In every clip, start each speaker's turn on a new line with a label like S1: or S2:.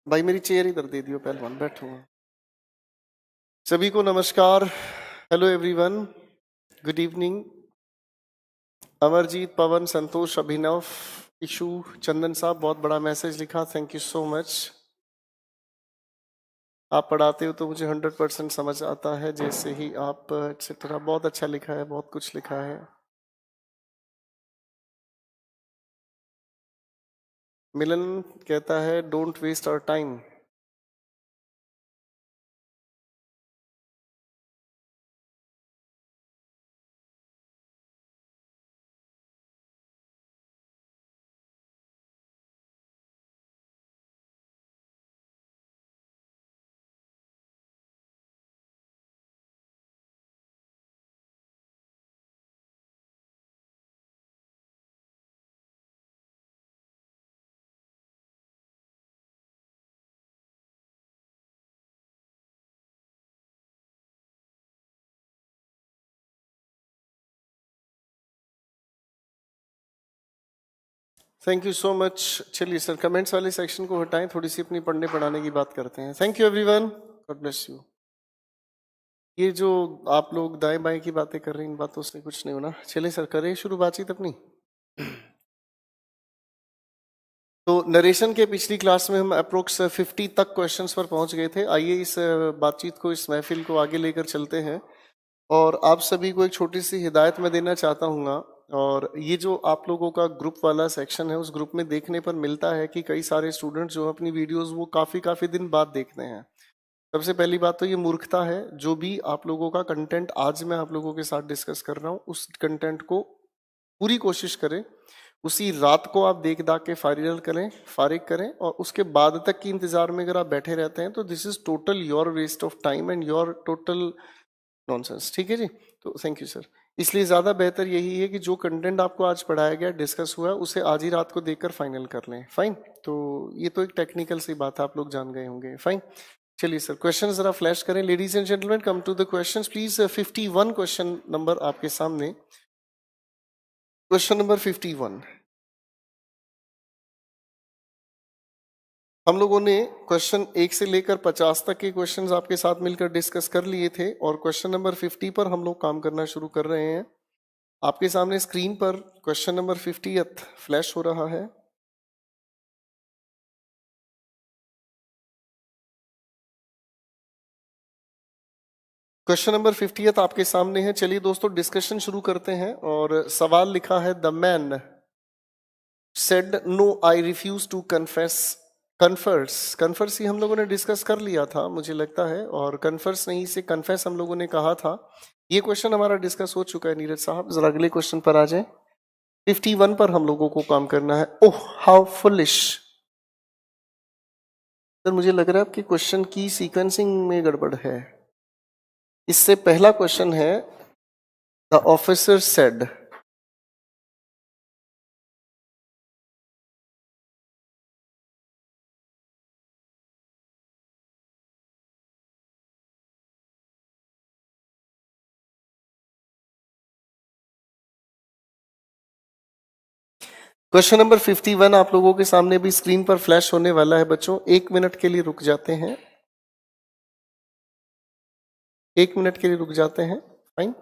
S1: भाई मेरी चेयर इधर दे दियो, पहलवान बैठूंगा। सभी को नमस्कार। Hello everyone, good evening. Amarjeet, Pawan, Santosh, Abhinav, Ishu, Chandan साहब, बहुत बड़ा मैसेज लिखा, थैंक यू सो मच। आप पढ़ाते हो तो मुझे 100% समझ आता है, जैसे ही आप एक्सेट्रा। बहुत अच्छा लिखा है, बहुत कुछ लिखा है। मिलन कहता है don't waste our time. Thank you so much. चलिए सर, कमेंट्स वाले सेक्शन को हटाएं, थोड़ी सी अपनी पढ़ने पढ़ाने की बात करते हैं। Thank you everyone, God bless you. ये जो आप लोग दाएं बाएं की बातें कर रहे हैं, इन बातों से कुछ नहीं होना। चलिए सर, करें शुरू बातचीत अपनी। तो नरेशन के पिछली क्लास में हम अप्रोक्स 50 तक क्वेश्चंस पर पहुंच गए थे। आइए इस बातचीत को, इस महफिल को आगे लेकर चलते हैं। और आप सभी को एक छोटी सी हिदायत मैं देना चाहता हूँ। और ये जो आप लोगों का ग्रुप वाला सेक्शन है, उस ग्रुप में देखने पर मिलता है कि कई सारे स्टूडेंट्स जो अपनी वीडियोस वो काफ़ी काफ़ी दिन बाद देखते हैं। सबसे पहली बात तो ये मूर्खता है। जो भी आप लोगों का कंटेंट आज मैं आप लोगों के साथ डिस्कस कर रहा हूँ, उस कंटेंट को पूरी कोशिश करें उसी रात को आप देख दाख के फारिग करें, और उसके बाद तक की इंतजार में अगर आप बैठे रहते हैं तो this is total your waste of time and your total nonsense. ठीक है जी। तो थैंक यू सर। इसलिए ज्यादा बेहतर यही है कि जो कंटेंट आपको आज पढ़ाया गया, डिस्कस हुआ, उसे आज ही रात को देखकर फाइनल कर लें। फाइन। तो ये तो एक टेक्निकल सी बात है, आप लोग जान गए होंगे। फाइन। चलिए सर, क्वेश्चन जरा फ्लैश करें। Ladies and gentleman, come to the questions please. 51 question number आपके सामने। Question number 51। हम लोगों ने क्वेश्चन 1 से लेकर 50 तक के क्वेश्चंस आपके साथ मिलकर डिस्कस कर लिए थे, और क्वेश्चन नंबर 50 पर हम लोग काम करना शुरू कर रहे हैं। आपके सामने स्क्रीन पर क्वेश्चन नंबर 50th फ्लैश हो रहा है। क्वेश्चन नंबर 50th आपके सामने है। चलिए दोस्तों, डिस्कशन शुरू करते हैं। और सवाल लिखा है, the man said no I refuse to confess. Confess ही हम लोगों ने डिस्कस कर लिया था मुझे लगता है, और कन्फर्स नहीं से कन्फेस हम लोगों ने कहा था। ये क्वेश्चन हमारा डिस्कस हो चुका है। नीरज साहब जरा अगले क्वेश्चन पर आ जाए। 51 पर हम लोगों को काम करना है। Oh how foolish. सर मुझे लग रहा है आपकी क्वेश्चन की सीक्वेंसिंग में गड़बड़ है। इससे पहला क्वेश्चन है, the officer said. Question number 51 आप लोगों के सामने भी स्क्रीन पर फ्लैश होने वाला है। बच्चों 1 मिनट के लिए रुक जाते हैं। 1 मिनट के लिए रुक जाते हैं। फाइन।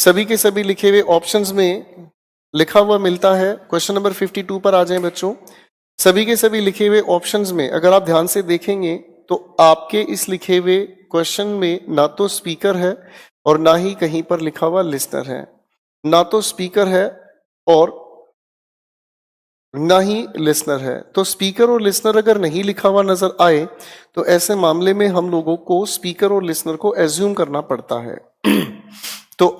S1: सभी के सभी लिखे हुए ऑप्शंस में लिखा हुआ मिलता है। क्वेश्चन नंबर 52 पर आ जाएं बच्चों। सभी के सभी लिखे हुए ऑप्शंस में अगर आप ध्यान से देखेंगे तो आपके इस लिखे हुए क्वेश्चन में ना तो स्पीकर है और ना ही कहीं पर लिखा हुआ लिसनर है। ना तो स्पीकर है और ना ही लिसनर है। तो स्पीकर और लिसनर अगर नहीं लिखा हुआ नजर आए तो ऐसे मामले में हम लोगों को स्पीकर और लिसनर को एज्यूम करना पड़ता है। तो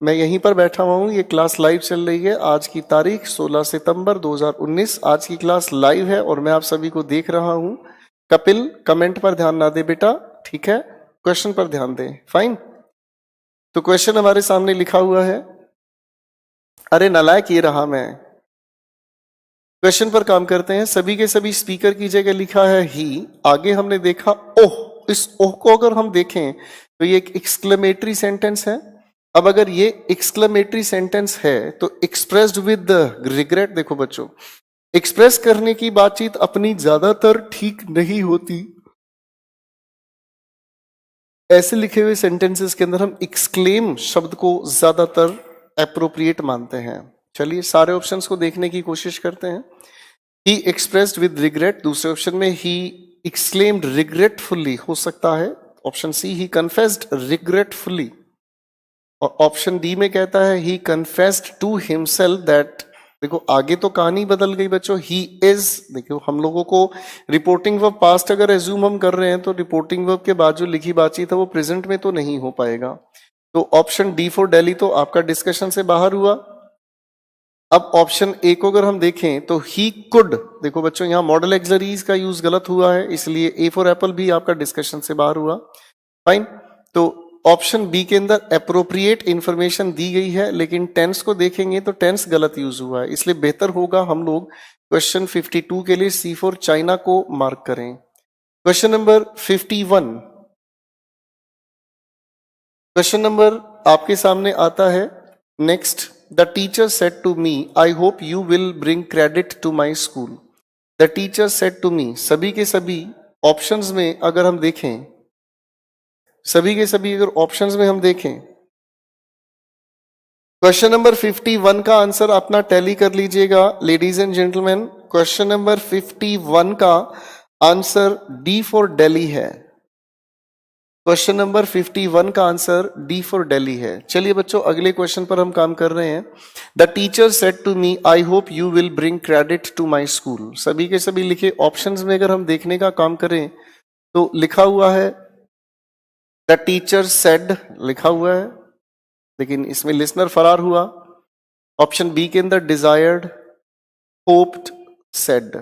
S1: मैं यहीं पर बैठा हुआ हूं, ये क्लास लाइव चल रही है। आज की तारीख 16 सितंबर 2019। आज की क्लास लाइव है और मैं आप सभी को देख रहा हूं। कपिल कमेंट पर ध्यान ना दे बेटा, ठीक है, क्वेश्चन पर ध्यान दे। फाइन। तो क्वेश्चन हमारे सामने लिखा हुआ है। अरे नालायक, ये रहा मैं। क्वेश्चन पर काम करते हैं। सभी के सभी स्पीकर की जगह लिखा है ही। आगे हमने देखा ओह। इस ओह को अगर हम देखें तो ये एक एक्सक्लेमेटरी सेंटेंस है। अब अगर ये एक्सक्लेमेटरी सेंटेंस है तो एक्सप्रेस्ड विद रिग्रेट, देखो बच्चों, एक्सप्रेस करने की बातचीत अपनी ज्यादातर ठीक नहीं होती। ऐसे लिखे हुए सेंटेंसेस के अंदर हम एक्सक्लेम शब्द को ज्यादातर एप्रोप्रिएट मानते हैं। चलिए सारे ऑप्शंस को देखने की कोशिश करते हैं। ही एक्सप्रेस्ड विद रिग्रेट, दूसरे ऑप्शन में ही एक्सक्लेम्ड रिग्रेटफुली हो सकता है। ऑप्शन सी ही कन्फेस्ड रिग्रेटफुली, और ऑप्शन डी में कहता है ही कन्फेस्ड टू हिमसेल्फ दैट। देखो आगे तो कहानी बदल गई बच्चों। ही इज, देखो हम लोगों को रिपोर्टिंग वर्ब पास्ट अगर एज्यूम हम कर रहे हैं तो रिपोर्टिंग वर्ब के बाद जो लिखी बातचीत है वो प्रेजेंट में तो नहीं हो पाएगा। तो ऑप्शन डी फॉर दिल्ली तो आपका डिस्कशन से बाहर हुआ। अब ऑप्शन ए को अगर हम देखें तो ही कुड, देखो बच्चों यहाँ मॉडल एक्सलरीज का यूज गलत हुआ है, इसलिए ए फॉर एप्पल भी आपका डिस्कशन से बाहर हुआ। फाइन। तो ऑप्शन बी के अंदर अप्रोप्रिएट इंफॉर्मेशन दी गई है, लेकिन टेंस को देखेंगे तो टेंस गलत यूज हुआ है, इसलिए बेहतर होगा हम लोग क्वेश्चन 52 के लिए सी फॉर चाइना को मार्क करें। क्वेश्चन नंबर 51, क्वेश्चन नंबर आपके सामने आता है next. The teacher said to me I hope you will bring credit to my school. The teacher said to me, सभी के सभी ऑप्शंस में अगर हम देखें, सभी के सभी अगर ऑप्शंस में हम देखें, क्वेश्चन नंबर 51 का आंसर अपना टैली कर लीजिएगा ladies and gentleman. Question number 51 का आंसर डी फॉर दिल्ली है। क्वेश्चन नंबर 51 का आंसर डी फॉर दिल्ली है। चलिए बच्चों अगले क्वेश्चन पर हम काम कर रहे हैं। The teacher said to me I hope you will bring credit to my school. सभी के सभी लिखे ऑप्शंस में अगर हम देखने का काम करें तो लिखा हुआ है द टीचर सेड, लिखा हुआ है, लेकिन इसमें लिसनर फरार हुआ। ऑप्शन बी के अंदर डिजायर्ड, होप्ड, सेड,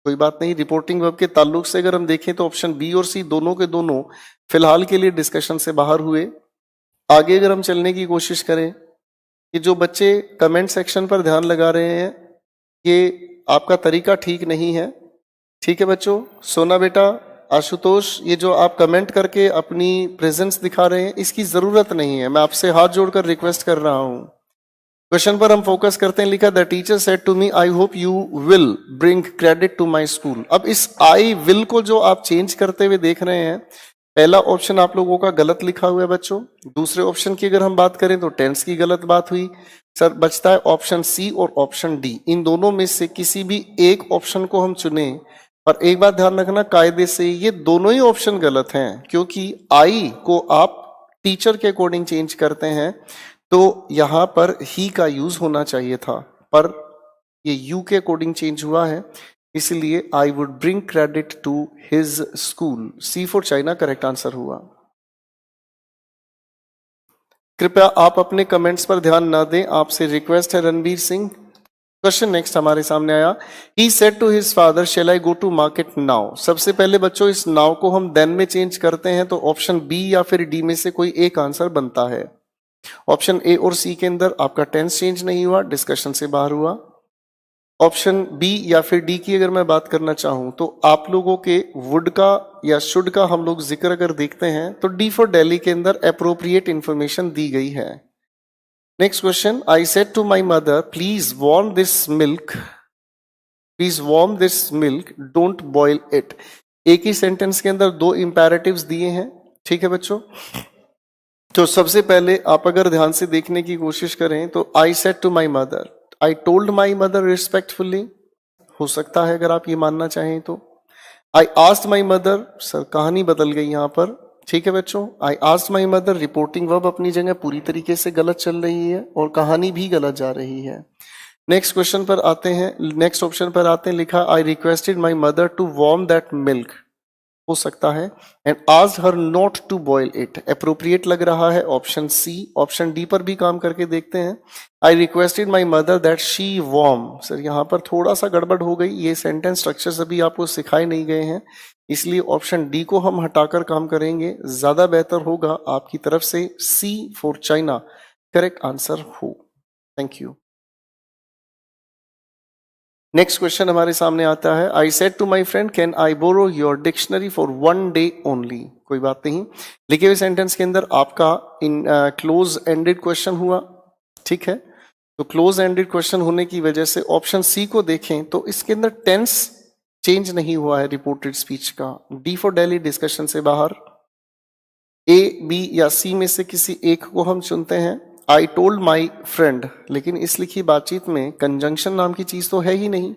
S1: कोई बात नहीं। रिपोर्टिंग वर्ब के ताल्लुक से अगर हम देखें तो ऑप्शन बी और सी दोनों के दोनों फिलहाल के लिए डिस्कशन से बाहर हुए। आगे अगर हम चलने की कोशिश करें कि जो बच्चे कमेंट सेक्शन पर ध्यान लगा रहे हैं, ये आपका तरीका ठीक नहीं है। ठीक है बच्चों, सोना बेटा, आशुतोष, ये जो आप कमेंट करके अपनी प्रेजेंस दिखा रहे हैं इसकी जरूरत नहीं है। मैं आपसे हाथ जोड़कर रिक्वेस्ट कर रहा हूं। क्वेश्चन पर हम फोकस करते हैं। लिखा the teacher said to me I hope you will bring credit to my school. अब इस आई विल को जो आप चेंज करते हुए देख रहे हैं, पहला ऑप्शन आप लोगों का गलत लिखा हुआ है बच्चों। दूसरे ऑप्शन की अगर हम बात करें तो टेंस की गलत बात हुई। सर बचता है ऑप्शन सी और ऑप्शन डी। इन दोनों में से किसी भी एक ऑप्शन को हम चुने, पर एक बात ध्यान रखना कायदे से ये दोनों ही ऑप्शन गलत हैं, क्योंकि आई को आप टीचर के अकॉर्डिंग चेंज करते हैं तो यहां पर ही का यूज होना चाहिए था, पर ये यू के अकॉर्डिंग चेंज हुआ है, इसलिए I would bring credit to his school. C for China correct answer हुआ। कृपया आप अपने कमेंट्स पर ध्यान ना दें, आपसे रिक्वेस्ट है रणबीर सिंह। क्वेश्चन नेक्स्ट हमारे सामने आया। He said to his father, shall I go to market now? सबसे पहले बच्चों इस नाउ को हम देन में चेंज करते हैं तो ऑप्शन बी या फिर डी में से कोई एक आंसर बनता है। ऑप्शन ए और सी के अंदर आपका टेंस चेंज नहीं हुआ, डिस्कशन से बाहर हुआ। ऑप्शन बी या फिर डी की अगर मैं बात करना चाहूं तो आप लोगों के वुड का या शुड का हम लोग जिक्र अगर देखते हैं तो डी फॉर दिल्ली के अंदर अप्रोप्रिएट इंफॉर्मेशन दी गई है। Next question, I said to my mother please warm this milk, please warm this milk, don't boil it. एक ही सेंटेंस के अंदर दो इंपैरेटिव्स दिए हैं, ठीक है बच्चों। तो सबसे पहले आप अगर ध्यान से देखने की कोशिश करें तो I said to my mother, I told my mother respectfully हो सकता है अगर आप ये मानना चाहें तो। I asked my mother, sir कहानी बदल गई यहां पर, ठीक है बच्चों। I asked my mother, reporting verb अपनी जगह पूरी तरीके से गलत चल रही है और कहानी भी गलत जा रही है। नेक्स्ट क्वेश्चन पर आते हैं, नेक्स्ट ऑप्शन पर आते हैं, लिखा I requested my mother to warm that milk, हो सकता है। And asked her not to boil it, appropriate लग रहा है ऑप्शन सी। ऑप्शन डी पर भी काम करके देखते हैं। आई requested my mother that she warm, sir यहाँ पर थोड़ा सा गड़बड़ हो गई, ये सेंटेंस स्ट्रक्चर्स अभी आपको सिखाए नहीं गए हैं, इसलिए ऑप्शन डी को हम हटाकर काम करेंगे, ज्यादा बेहतर होगा आपकी तरफ से C for China correct answer हो। Thank you. नेक्स्ट क्वेश्चन हमारे सामने आता है, I said to my friend can I borrow your dictionary for 1 day only. कोई बात नहीं, लिखे हुए सेंटेंस के अंदर आपका इन क्लोज एंडेड क्वेश्चन हुआ, ठीक है। तो क्लोज एंडेड क्वेश्चन होने की वजह से ऑप्शन सी को देखें तो इसके अंदर टेंस चेंज नहीं हुआ है रिपोर्टेड स्पीच का। डी फॉर डेली डिस्कशन से बाहर, ए बी या सी में से किसी एक को हम चुनते हैं। आई टोल्ड माई फ्रेंड, लेकिन इस लिखी बातचीत में कंजंक्शन नाम की चीज तो है ही नहीं,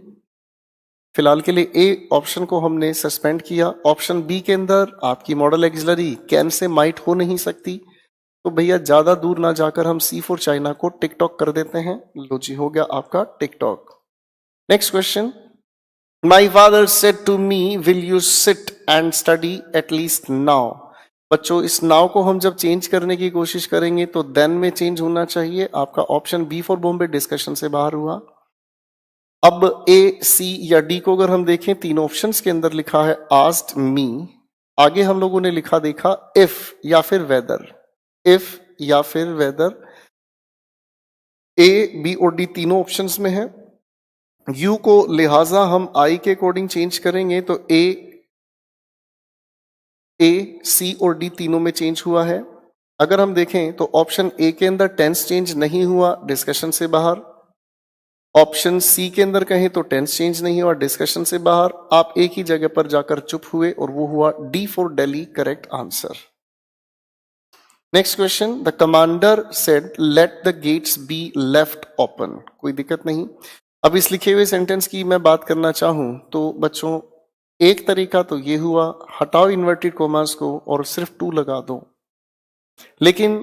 S1: फिलहाल के लिए ए ऑप्शन को हमने सस्पेंड किया। ऑप्शन बी के अंदर आपकी model axillary can say might हो नहीं सकती, तो भैया ज्यादा दूर ना जाकर हम सी फॉर चाइना को टिकटॉक कर देते हैं। लो जी, हो गया आपका TikTok. Next question, my father said to me will you sit and study at least now. बच्चों इस नाउ को हम जब चेंज करने की कोशिश करेंगे तो देन में चेंज होना चाहिए। आपका option B for Bombay discussion से बाहर हुआ। अब ए सी या डी को अगर हम देखें, तीन ऑप्शंस के अंदर लिखा है आस्क्ड मी, आगे हम लोगों ने लिखा देखा इफ या फिर वेदर, इफ या फिर वेदर, ए बी और डी तीनों ऑप्शंस में है। यू को लिहाजा हम आई के अकॉर्डिंग चेंज करेंगे तो ए सी और डी तीनों में चेंज हुआ है। अगर हम देखें तो ऑप्शन ए के अंदर टेंस चेंज नहीं हुआ, डिस्कशन से बाहर। ऑप्शन सी के अंदर कहें तो टेंस चेंज नहीं हुआ, डिस्कशन से बाहर। आप एक ही जगह पर जाकर चुप हुए और वो हुआ D for Delhi correct answer. Next question, the commander said let the gates be left open. कोई दिक्कत नहीं। अब इस लिखे हुए सेंटेंस की मैं बात करना चाहूं तो बच्चों एक तरीका तो ये हुआ, हटाओ इन्वर्टेड कॉमास को और सिर्फ टू लगा दो। लेकिन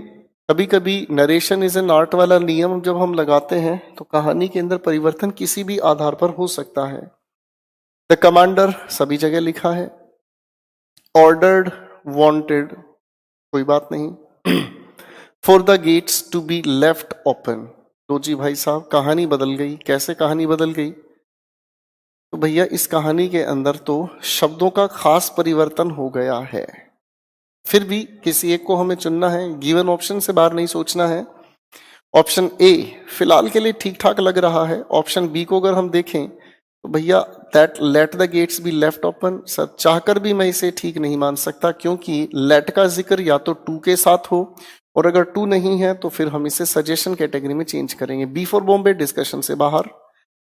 S1: कभी कभी नरेशन इज एन आर्ट वाला नियम जब हम लगाते हैं तो कहानी के अंदर परिवर्तन किसी भी आधार पर हो सकता है। द कमांडर सभी जगह लिखा है, ऑर्डर्ड, वांटेड, कोई बात नहीं। For the gates to be left open. तो जी भाई साहब कहानी बदल गई। कैसे कहानी बदल गई? तो भैया इस कहानी के अंदर तो शब्दों का खास परिवर्तन हो गया है। फिर भी किसी एक को हमें चुनना है, गिवन ऑप्शन से बाहर नहीं सोचना है। ऑप्शन ए फिलहाल के लिए ठीक ठाक लग रहा है। ऑप्शन बी को अगर हम देखें तो भैया that let the gates be left open, sir चाहकर भी मैं इसे ठीक नहीं मान सकता, क्योंकि लेट का जिक्र या तो टू के साथ हो और अगर टू नहीं है तो फिर हम इसे सजेशन कैटेगरी में चेंज करेंगे। बी फॉर बॉम्बे डिस्कशन से बाहर।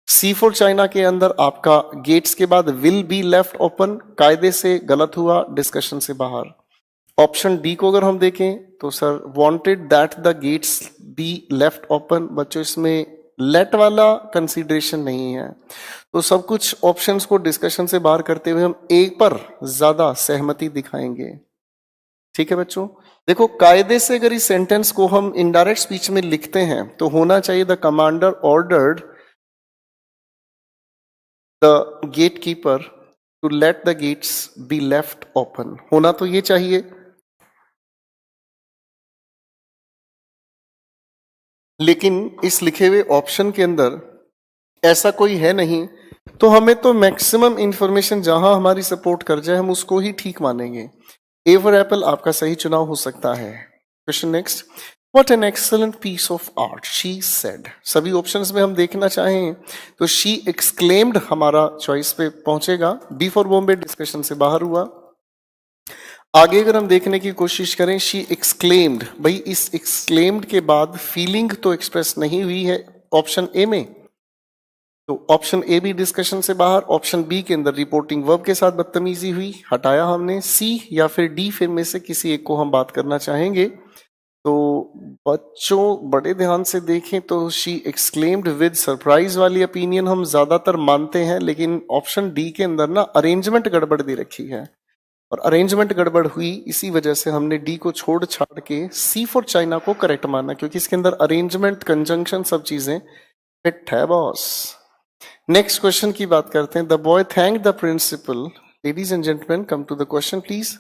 S1: सी फॉर चाइना के अंदर आपका गेट्स के बाद विल बी लेफ्ट ओपन कायदे से गलत हुआ, डिस्कशन से बाहर। ऑप्शन डी को अगर हम देखें तो sir wanted that the gates be left open. बच्चों इसमें लेट वाला कंसीडरेशन नहीं है, तो सब कुछ ऑप्शंस को डिस्कशन से बाहर करते हुए हम एक पर ज्यादा सहमति दिखाएंगे। ठीक है बच्चों, देखो कायदे से अगर इस सेंटेंस को हम इनडायरेक्ट स्पीच में लिखते हैं तो होना चाहिए the commander ordered the gatekeeper to let the gates be left open, होना तो ये चाहिए। लेकिन इस लिखे हुए ऑप्शन के अंदर ऐसा कोई है नहीं, तो हमें तो मैक्सिमम इंफॉर्मेशन जहां हमारी सपोर्ट कर जाए हम उसको ही ठीक मानेंगे। ए फॉर एप्पल आपका सही चुनाव हो सकता है। Question next, what an excellent piece of art she said. सभी ऑप्शंस में हम देखना चाहें तो शी एक्सक्लेम्ड हमारा चॉइस पे पहुंचेगा। बी फॉर बॉम्बे डिस्कशन से बाहर हुआ। आगे अगर हम देखने की कोशिश करें, शी एक्सक्लेम्ड, भाई इस एक्सक्लेम्ड के बाद फीलिंग तो एक्सप्रेस नहीं हुई है ऑप्शन ए में, तो ऑप्शन ए भी डिस्कशन से बाहर। ऑप्शन बी के अंदर रिपोर्टिंग वर्ब के साथ बदतमीजी हुई, हटाया हमने। सी या फिर डी फिर में से किसी एक को हम बात करना चाहेंगे। तो बच्चों बड़े ध्यान से देखें तो शी एक्सक्लेम्ड विद सरप्राइज वाली ओपिनियन हम ज्यादातर मानते हैं, लेकिन ऑप्शन डी के अंदर ना अरेंजमेंट गड़बड़ दे रखी है, और अरेंजमेंट गड़बड़ हुई इसी वजह से हमने डी को छोड़ छाड़ के सी फॉर चाइना को करेक्ट माना, क्योंकि इसके अंदर अरेंजमेंट, कंजंक्शन, सब चीजें फिट है बॉस। नेक्स्ट क्वेश्चन की बात करते हैं। The boy thank the principal. Ladies and gentleman, come to the question please.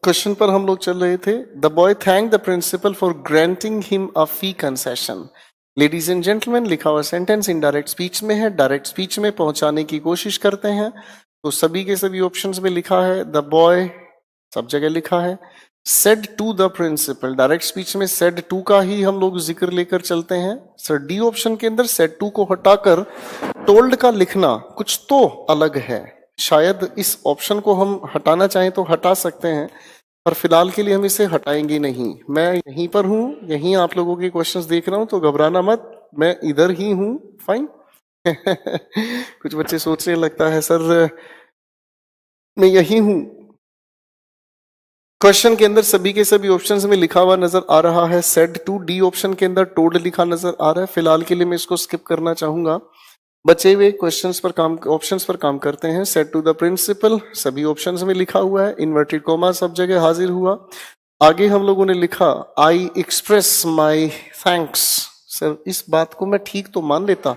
S1: Question पर हम लोग चल रहे थे। The boy thank the principal for granting him a fee concession. Ladies and gentleman, लिखा हुआ सेंटेंस इनडायरेक्ट स्पीच में है, डायरेक्ट स्पीच में पहुंचाने की कोशिश करते हैं। तो सभी के सभी ऑप्शंस में लिखा है द बॉय, सब जगह लिखा है said to the principal. Direct speech में सेड टू का ही हम लोग जिक्र लेकर चलते हैं। सर डी ऑप्शन के अंदर सेड टू को हटाकर टोल्ड का लिखना कुछ तो अलग है। शायद इस ऑप्शन को हम हटाना चाहें तो हटा सकते हैं, पर फिलहाल के लिए हम इसे हटाएंगे नहीं। मैं यहीं पर हूं, यहीं आप लोगों के क्वेश्चंस देख रहा हूं, तो घबराना मत, मैं इधर ही हूं। फाइन। कुछ बच्चे सोचने लगता है सर मैं यही हूं। क्वेश्चन के अंदर सभी के सभी ऑप्शंस में लिखा हुआ नजर आ रहा है सेड टू। डी ऑप्शन के अंदर टोल्ड लिखा नजर आ रहा है। फिलहाल के लिए मैं इसको स्किप करना चाहूंगा। बचे हुए क्वेश्चंस पर काम, ऑप्शंस पर काम करते हैं। सेड टू द प्रिंसिपल सभी ऑप्शंस में लिखा हुआ है, इन्वर्टेड कॉमा सब जगह हाजिर हुआ। आगे हम लोगों ने लिखा I express my thanks. Sir इस बात को मैं ठीक तो मान लेता,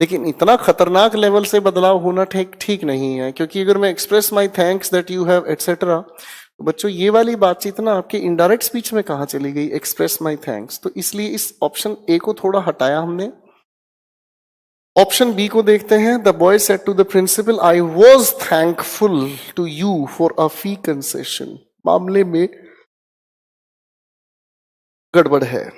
S1: लेकिन इतना खतरनाक लेवल से बदलाव होना ठीक नहीं है, क्योंकि अगर मैं express my thanks that you have etcetera, तो बच्चों ये वाली बातचीत ना आपके इनडायरेक्ट स्पीच में कहाँ चली गई, एक्सप्रेस माई थैंक्स। तो इसलिए इस ऑप्शन ए को थोड़ा हटाया हमने। ऑप्शन बी को देखते हैं। The boy said to the principal I was thankful to you for a fee concession. मामले में गड़बड़ है।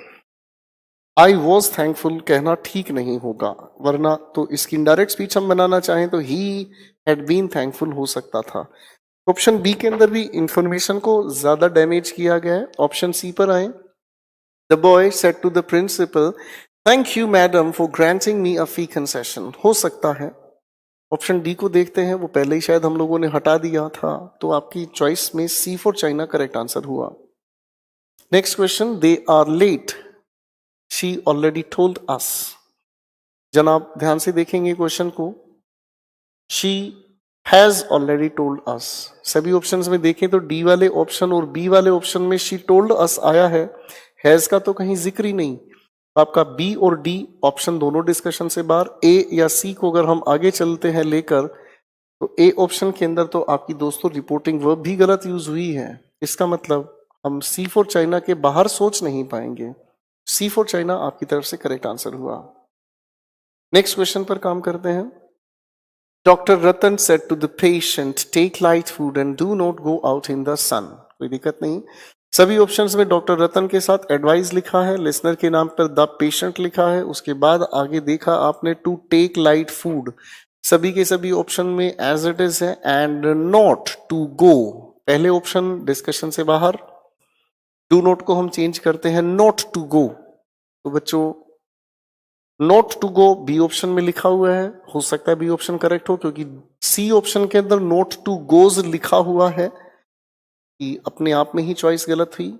S1: आई वॉज थैंकफुल कहना ठीक नहीं होगा, वरना तो इसकी इनडायरेक्ट स्पीच हम बनाना चाहें तो ही हैड बीन थैंकफुल हो सकता था। ऑप्शन बी के अंदर भी इंफॉर्मेशन को ज्यादा डैमेज किया गया है। ऑप्शन सी पर आए। The boy said to the principal thank you madam for granting me a fee concession. हो सकता है। ऑप्शन डी को देखते हैं, वो पहले ही शायद हम लोगों ने हटा दिया था, तो आपकी चॉइस में C for China correct answer हुआ। Next question. They are late, she already told us. जनाब ध्यान से देखेंगे क्वेश्चन को। She has already told us. सभी ऑप्शंस में देखें तो डी वाले ऑप्शन और बी वाले ऑप्शन में शी टोल्ड अस आया है, हैज का तो कहीं जिक्र ही नहीं। आपका बी और डी ऑप्शन दोनों डिस्कशन से बाहर। ए या सी को अगर हम आगे चलते हैं लेकर, तो ए ऑप्शन के अंदर तो आपकी दोस्तों रिपोर्टिंग वर्ब भी गलत यूज हुई है। इसका मतलब हम सी फॉर चाइना के बाहर सोच नहीं पाएंगे। सी फॉर चाइना आपकी तरफ से करेक्ट आंसर हुआ। नेक्स्ट क्वेश्चन पर काम करते हैं। Doctor Ratan said to the patient take light food and do not go out in the sun. कोई दिक्कत नहीं। सभी ऑप्शंस में डॉक्टर रतन के साथ एडवाइस लिखा है, लिसनर के नाम पर द पेशेंट लिखा है, उसके बाद आगे देखा आपने टू टेक लाइट फूड। सभी के सभी ऑप्शन में एज इट इज है, एंड नॉट टू गो पहले ऑप्शन डिस्कशन से बाहर। डू नॉट को हम चेंज करते हैं नॉट टू गो। तो बच्चों not to go B option में लिखा हुआ है, हो सकता है बी ऑप्शन करेक्ट हो, क्योंकि सी ऑप्शन के अंदर नॉट टू गोज लिखा हुआ है, कि अपने आप में ही चॉइस गलत हुई।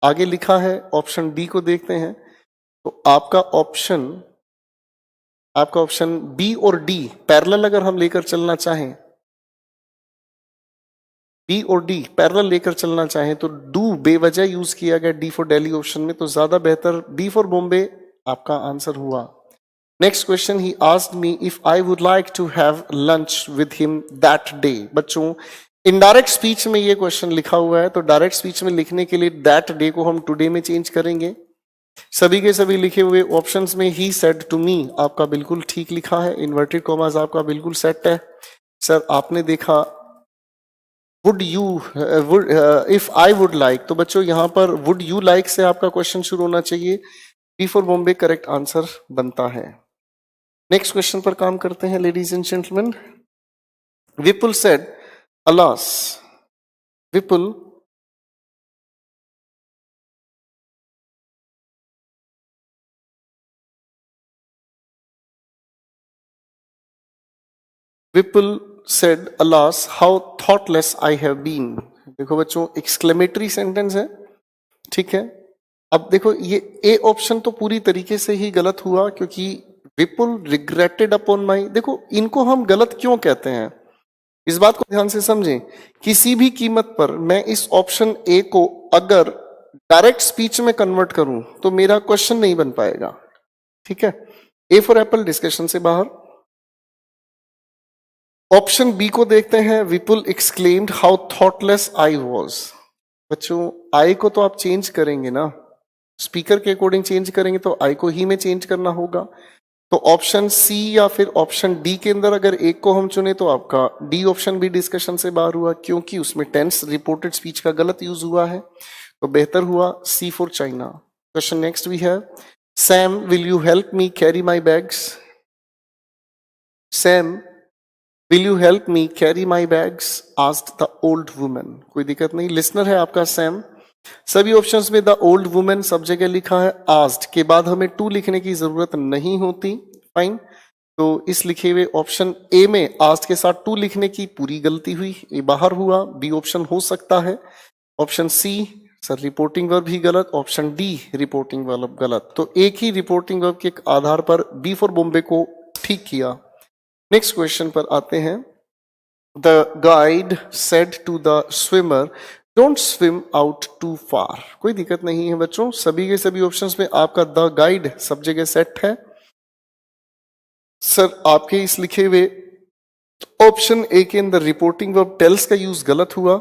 S1: आगे लिखा है ऑप्शन डी को देखते हैं, तो आपका ऑप्शन बी और डी पैरेलल अगर हम लेकर चलना चाहें, बी और डी पैरेलल लेकर चलना चाहें, तो डू बेवजह यूज किया गया डी फॉर दिल्ली ऑप्शन में, तो ज्यादा बेहतर बी फॉर बॉम्बे आपका आंसर हुआ। Next question. He asked me if I would like to have lunch with him that day. बच्चों इनडायरेक्ट स्पीच में ये क्वेश्चन लिखा हुआ है, तो डायरेक्ट स्पीच में लिखने के लिए दैट डे को हम टुडे में चेंज करेंगे। सभी के सभी लिखे हुए ऑप्शंस में ही सेड टू मी आपका बिल्कुल ठीक लिखा है, इन्वर्टेड कॉमास आपका बिल्कुल सेट है। सर आपने देखा would you if I would like, तो बच्चों यहां पर वुड यू लाइक से आपका क्वेश्चन शुरू होना चाहिए। B for Bombay correct answer बनता है। नेक्स्ट क्वेश्चन पर काम करते हैं ladies and gentleman. Vipul said alas, Vipul Vipul said alas how thoughtless I have been. देखो बच्चों एक्सक्लेमेटरी सेंटेंस है, ठीक है। अब देखो ये ए ऑप्शन तो पूरी तरीके से ही गलत हुआ, क्योंकि विपुल रिग्रेटेड अपॉन माई, देखो इनको हम गलत क्यों कहते हैं इस बात को ध्यान से समझें। किसी भी कीमत पर मैं इस ऑप्शन ए को अगर डायरेक्ट स्पीच में कन्वर्ट करूं तो मेरा क्वेश्चन नहीं बन पाएगा, ठीक है। ए फॉर एप्पल डिस्कशन से बाहर। ऑप्शन बी को देखते हैं, Vipul exclaimed how thoughtless I was. बच्चों आई को तो आप चेंज करेंगे ना, स्पीकर के अकॉर्डिंग चेंज करेंगे तो आई को ही में चेंज करना होगा। तो ऑप्शन सी या फिर ऑप्शन डी के अंदर अगर एक को हम चुने तो आपका डी ऑप्शन भी डिस्कशन से बाहर हुआ, क्योंकि उसमें टेंस रिपोर्टेड स्पीच का गलत यूज हुआ है। तो बेहतर हुआ C for China. Question next we है, Sam will you help me carry my bags. Sam will you help me carry my bags asked the old woman. कोई दिक्कत नहीं, लिसनर है आपका सैम। सभी ऑप्शंस में द ओल्ड वुमेन सब जगह लिखा है, आस्क्ड के बाद हमें टू लिखने की जरूरत नहीं होती, फाइन। तो इस लिखे हुए ऑप्शन ए में आस्क्ड के साथ टू लिखने की पूरी गलती हुई, ए बाहर हुआ, बी ऑप्शन हो सकता है। Option C sir reporting verb ही गलत, ऑप्शन डी रिपोर्टिंग वर्ब गलत। तो एक ही रिपोर्टिंग वर्ब के आधार पर बी फॉर बॉम्बे को ठीक किया। नेक्स्ट क्वेश्चन पर आते हैं, the guide said to the swimmer don't swim out too far. कोई दिक्कत नहीं है बच्चों, सभी के सभी ऑप्शंस में आपका द गाइड सब जगह सेट है। सर आपके इस लिखे हुए ऑप्शन ए के अंदर रिपोर्टिंग वर्ब टेल्स का यूज गलत हुआ।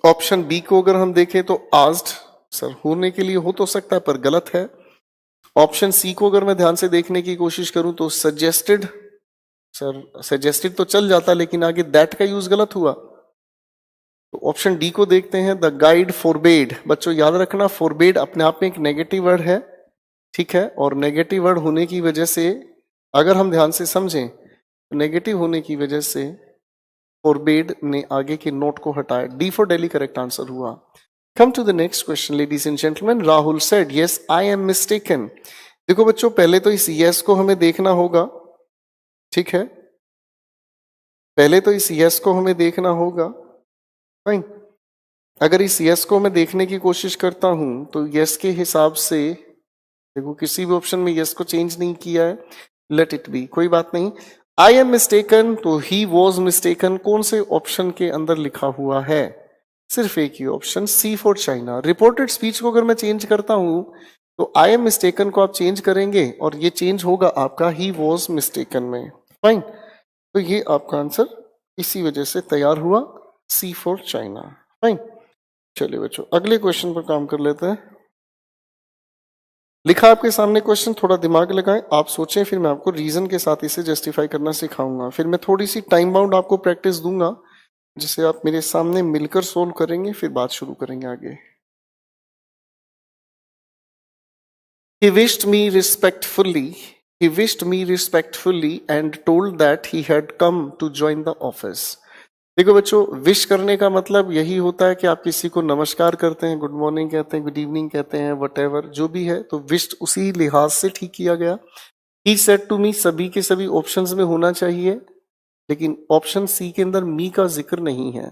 S1: ऑप्शन बी को अगर हम देखें तो आस्क्ड सर होने के लिए हो तो सकता है पर गलत है। ऑप्शन सी को अगर मैं ध्यान से देखने की कोशिश करूं तो सजेस्टेड, सर सजेस्टेड तो चल जाता लेकिन आगे दैट का यूज गलत हुआ। तो ऑप्शन डी को देखते हैं, द गाइड फॉरबेड। बच्चों याद रखना फॉरबेड अपने आप में एक नेगेटिव वर्ड है, ठीक है, और नेगेटिव वर्ड होने की वजह से अगर हम ध्यान से समझें तो नेगेटिव होने की वजह से फॉरबेड ने आगे के नोट को हटाया। D for Delhi correct answer हुआ। Come to the next question ladies and gentlemen, Rahul said yes I am mistaken. देखो बच्चों पहले तो इस यस को हमें देखना होगा, ठीक है, पहले तो इस यस को हमें देखना होगा, फाइन। अगर इस यस को मैं देखने की कोशिश करता हूं तो यस के हिसाब से देखो किसी भी ऑप्शन में यस को चेंज नहीं किया है, लेट इट बी, कोई बात नहीं। आई एम मिस्टेकन तो ही वॉज मिस्टेकन कौन से ऑप्शन के अंदर लिखा हुआ है, सिर्फ एक ही option C for China. Reported speech को अगर मैं चेंज करता हूं तो आई एम मिस्टेकन को आप चेंज करेंगे और ये चेंज होगा आपका ही वॉज मिस्टेकन में, फाइन। तो ये आपका आंसर इसी वजह से तैयार हुआ, सी फॉर चाइना, फाइन। चलिए बच्चों अगले क्वेश्चन पर काम कर लेते हैं। लिखा आपके सामने क्वेश्चन, थोड़ा दिमाग लगाएं, आप सोचें, फिर मैं आपको रीजन के साथ इसे जस्टिफाई करना सिखाऊंगा। फिर मैं थोड़ी सी टाइम बाउंड आपको प्रैक्टिस दूंगा जिसे आप मेरे सामने मिलकर सोल्व करेंगे, फिर बात शुरू करेंगे आगे। He wished me respectfully. He wished me respectfully and told that he had come to join the office. देखो बच्चों विश करने का मतलब यही होता है कि आप किसी को नमस्कार करते हैं, गुड मॉर्निंग कहते हैं, गुड इवनिंग कहते हैं, वट जो भी है, तो विश उसी लिहाज से ठीक किया गया। ही सेड टू मी सभी के सभी ऑप्शंस में होना चाहिए, लेकिन ऑप्शन सी के अंदर मी का जिक्र नहीं है,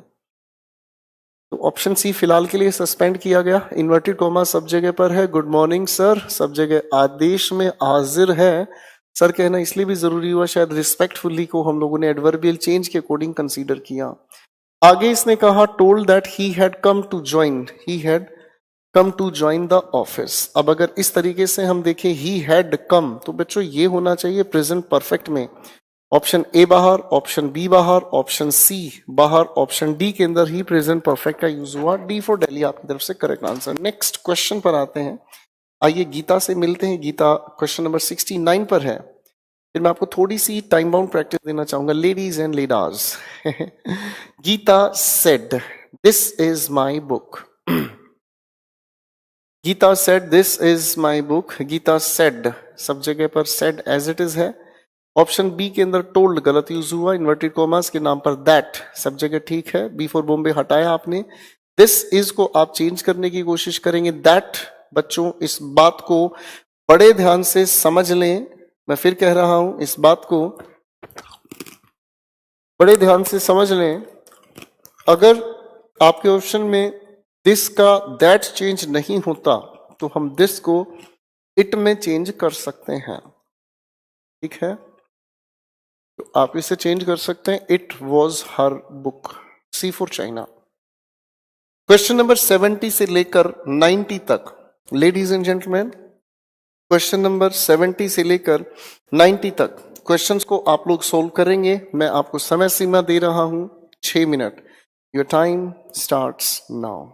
S1: तो ऑप्शन सी फिलहाल के लिए सस्पेंड किया गया। इन्वर्टेड कॉमा सब जगह पर है, गुड मॉर्निंग सर सब जगह आदेश में हाजिर है। सर कहना इसलिए भी जरूरी हुआ, शायद रिस्पेक्टफुली को हम लोगों ने एडवर्बियल चेंज के अकॉर्डिंग कंसीडर किया। आगे इसने कहा told that he had come to join, he had come to join the office. अब अगर इस तरीके से हम देखें ही हैड कम, तो बच्चों ये होना चाहिए प्रेजेंट परफेक्ट में। ऑप्शन ए बाहर, ऑप्शन बी बाहर, ऑप्शन सी बाहर, ऑप्शन डी के अंदर ही प्रेजेंट परफेक्ट का यूज हुआ। डी फॉर दिल्ली आपकी तरफ से करेक्ट आंसर। नेक्स्ट क्वेश्चन पर आते हैं, आइए गीता से मिलते हैं। गीता क्वेश्चन नंबर 69 पर है। फिर मैं आपको थोड़ी सी टाइम बाउंड प्रैक्टिस देना चाहूंगा, ladies and lads. Geeta said this is my book. Geeta said this is my book. Geeta said सब जगह पर सेड एज इट इज है। ऑप्शन बी के अंदर टोल्ड गलत यूज हुआ, इन्वर्टेड कॉमास के नाम पर दैट सब जगह ठीक है, बी फॉर बॉम्बे हटाया आपने। दिस इज को आप चेंज करने की कोशिश करेंगे, दैट। बच्चों इस बात को बड़े ध्यान से समझ लें, मैं फिर कह रहा हूं इस बात को बड़े ध्यान से समझ लें, अगर आपके ऑप्शन में दिस का दैट चेंज नहीं होता तो हम दिस को इट में चेंज कर सकते हैं। ठीक है, तो आप इसे चेंज कर सकते हैं, it was her book. C for China. Question number 70 से लेकर 90 तक, ladies and gentleman, question number 70 से लेकर 90 तक क्वेश्चंस को आप लोग सोल्व करेंगे। मैं आपको समय सीमा दे रहा हूं 6 minute. Your time starts now.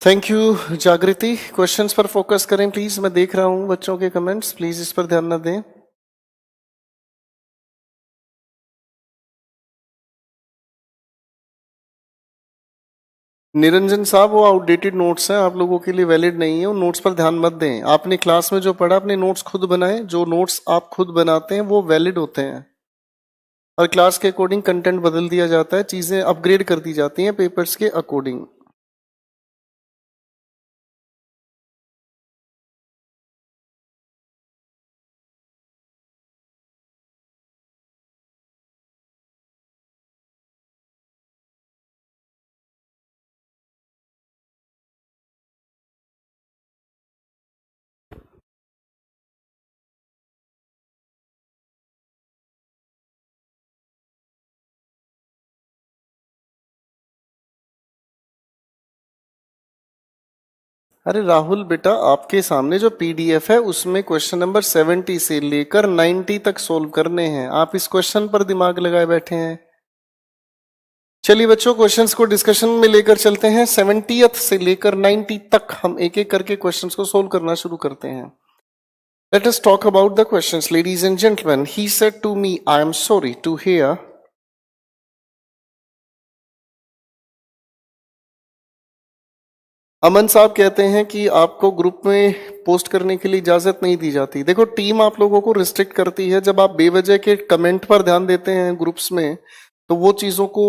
S1: Thank you जागृति। क्वेश्चंस पर फोकस करें प्लीज। मैं देख रहा हूं बच्चों के कमेंट्स, प्लीज इस पर ध्यान न दें। निरंजन साहब, वो आउटडेटेड नोट्स हैं, आप लोगों के लिए वैलिड नहीं है, उन नोट्स पर ध्यान मत दें। आपने क्लास में जो पढ़ा अपने नोट्स खुद बनाएं। जो नोट्स आप खुद बनाते हैं वो वैलिड होते हैं, और क्लास के अकॉर्डिंग कंटेंट बदल दिया जाता है, चीजें अपग्रेड कर दी जाती हैं पेपर्स के अकॉर्डिंग। अरे राहुल बेटा, आपके सामने जो पीडीएफ है उसमें क्वेश्चन नंबर 70 से लेकर 90 तक सोल्व करने हैं। आप इस क्वेश्चन पर दिमाग लगाए बैठे हैं। चलिए बच्चों, क्वेश्चंस को डिस्कशन में लेकर चलते हैं। 70th से लेकर 90 तक हम एक एक करके क्वेश्चंस को सोल्व करना शुरू करते हैं। Let us talk about the questions, ladies and gentlemen. He said to me, I am sorry to hear. अमन साहब कहते हैं कि आपको ग्रुप में पोस्ट करने के लिए इजाजत नहीं दी जाती। देखो, टीम आप लोगों को रिस्ट्रिक्ट करती है। जब आप बेवजह के कमेंट पर ध्यान देते हैं ग्रुप्स में, तो वो चीजों को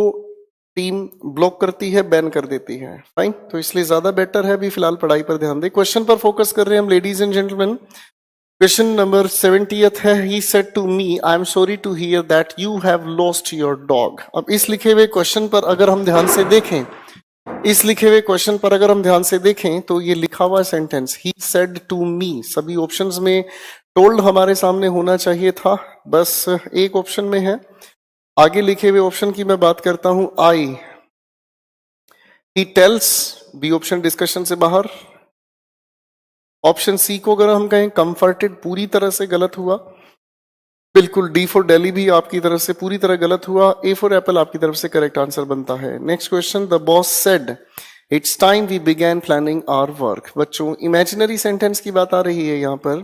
S1: टीम ब्लॉक करती है, बैन कर देती है। फाइन, तो इसलिए ज्यादा बेटर है अभी फिलहाल पढ़ाई पर ध्यान दें। क्वेश्चन पर फोकस कर रहे हैं हम, ladies and gentleman. Question number 70th है, he said to me, I am sorry to hear that you have lost your dog. अब इस लिखे हुए क्वेश्चन पर अगर हम ध्यान से देखें, इस लिखे हुए क्वेश्चन पर अगर हम ध्यान से देखें तो ये लिखा हुआ sentence he said to me, सभी ऑप्शंस में टोल्ड हमारे सामने होना चाहिए था, बस एक ऑप्शन में है। आगे लिखे हुए ऑप्शन की मैं बात करता हूं, I, he tells, B option discussion से बाहर। ऑप्शन सी को अगर हम कहें कंफर्टेड, पूरी तरह से गलत हुआ। बिल्कुल, डी फॉर दिल्ली भी आपकी तरफ से पूरी तरह गलत हुआ। ए फॉर एप्पल आपकी तरफ से करेक्ट आंसर बनता है। Next question, the boss said it's time we began planning our work. बच्चों, इमेजिनरी सेंटेंस की बात आ रही है यहाँ पर।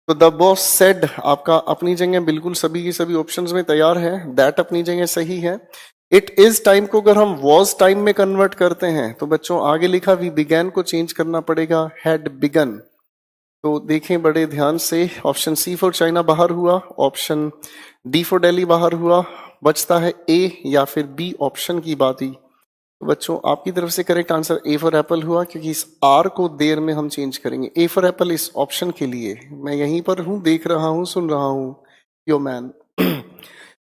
S1: तो द बॉस सेड आपका अपनी जगह बिल्कुल सभी के सभी ऑप्शंस में तैयार है। दैट अपनी जगह सही है। इट इज टाइम को अगर हम वॉज टाइम में कन्वर्ट करते हैं तो बच्चों आगे लिखा वी बिगैन को चेंज करना पड़ेगा, हैड बिगन। तो देखें बड़े ध्यान से, ऑप्शन सी फॉर चाइना बाहर हुआ, ऑप्शन डी फॉर दिल्ली बाहर हुआ, बचता है ए या फिर बी ऑप्शन की बात ही। तो बच्चों आपकी तरफ से correct answer A for Apple हुआ, क्योंकि इस आर को देर में हम चेंज करेंगे। ए फॉर एप्पल इस ऑप्शन के लिए, मैं यहीं पर हूं, देख रहा हूं, सुन रहा हूं, यो मैन।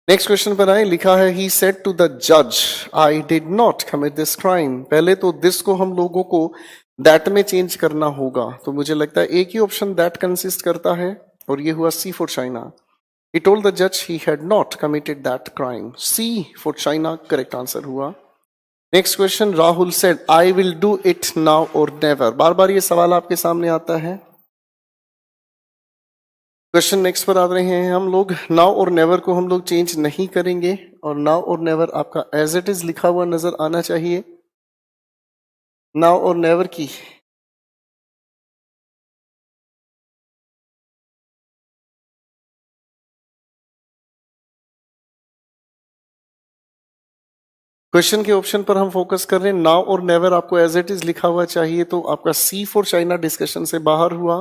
S1: नेक्स्ट क्वेश्चन पर आए, लिखा है ही सेड टू द जज I did not commit this crime. पहले तो दिस को हम लोगों को दैट में चेंज करना होगा, तो मुझे लगता है एक ही ऑप्शन दैट कंसिस्ट करता है, और ये हुआ C for China. He told the जज he had not committed that crime, C for China correct answer हुआ। Next question, Rahul said I will do it now और नेवर। बार बार ये सवाल आपके सामने आता है। क्वेश्चन नेक्स्ट पर आ रहे हैं हम लोग। नाउ और नेवर को हम लोग चेंज नहीं करेंगे, और नाउ और नेवर आपका एज इट इज लिखा हुआ नजर आना चाहिए। नाउ और नेवर की क्वेश्चन के ऑप्शन पर हम फोकस कर रहे हैं। नाउ और नेवर आपको एज इट इज लिखा हुआ चाहिए, तो आपका सी फॉर चाइना डिस्कशन से बाहर हुआ।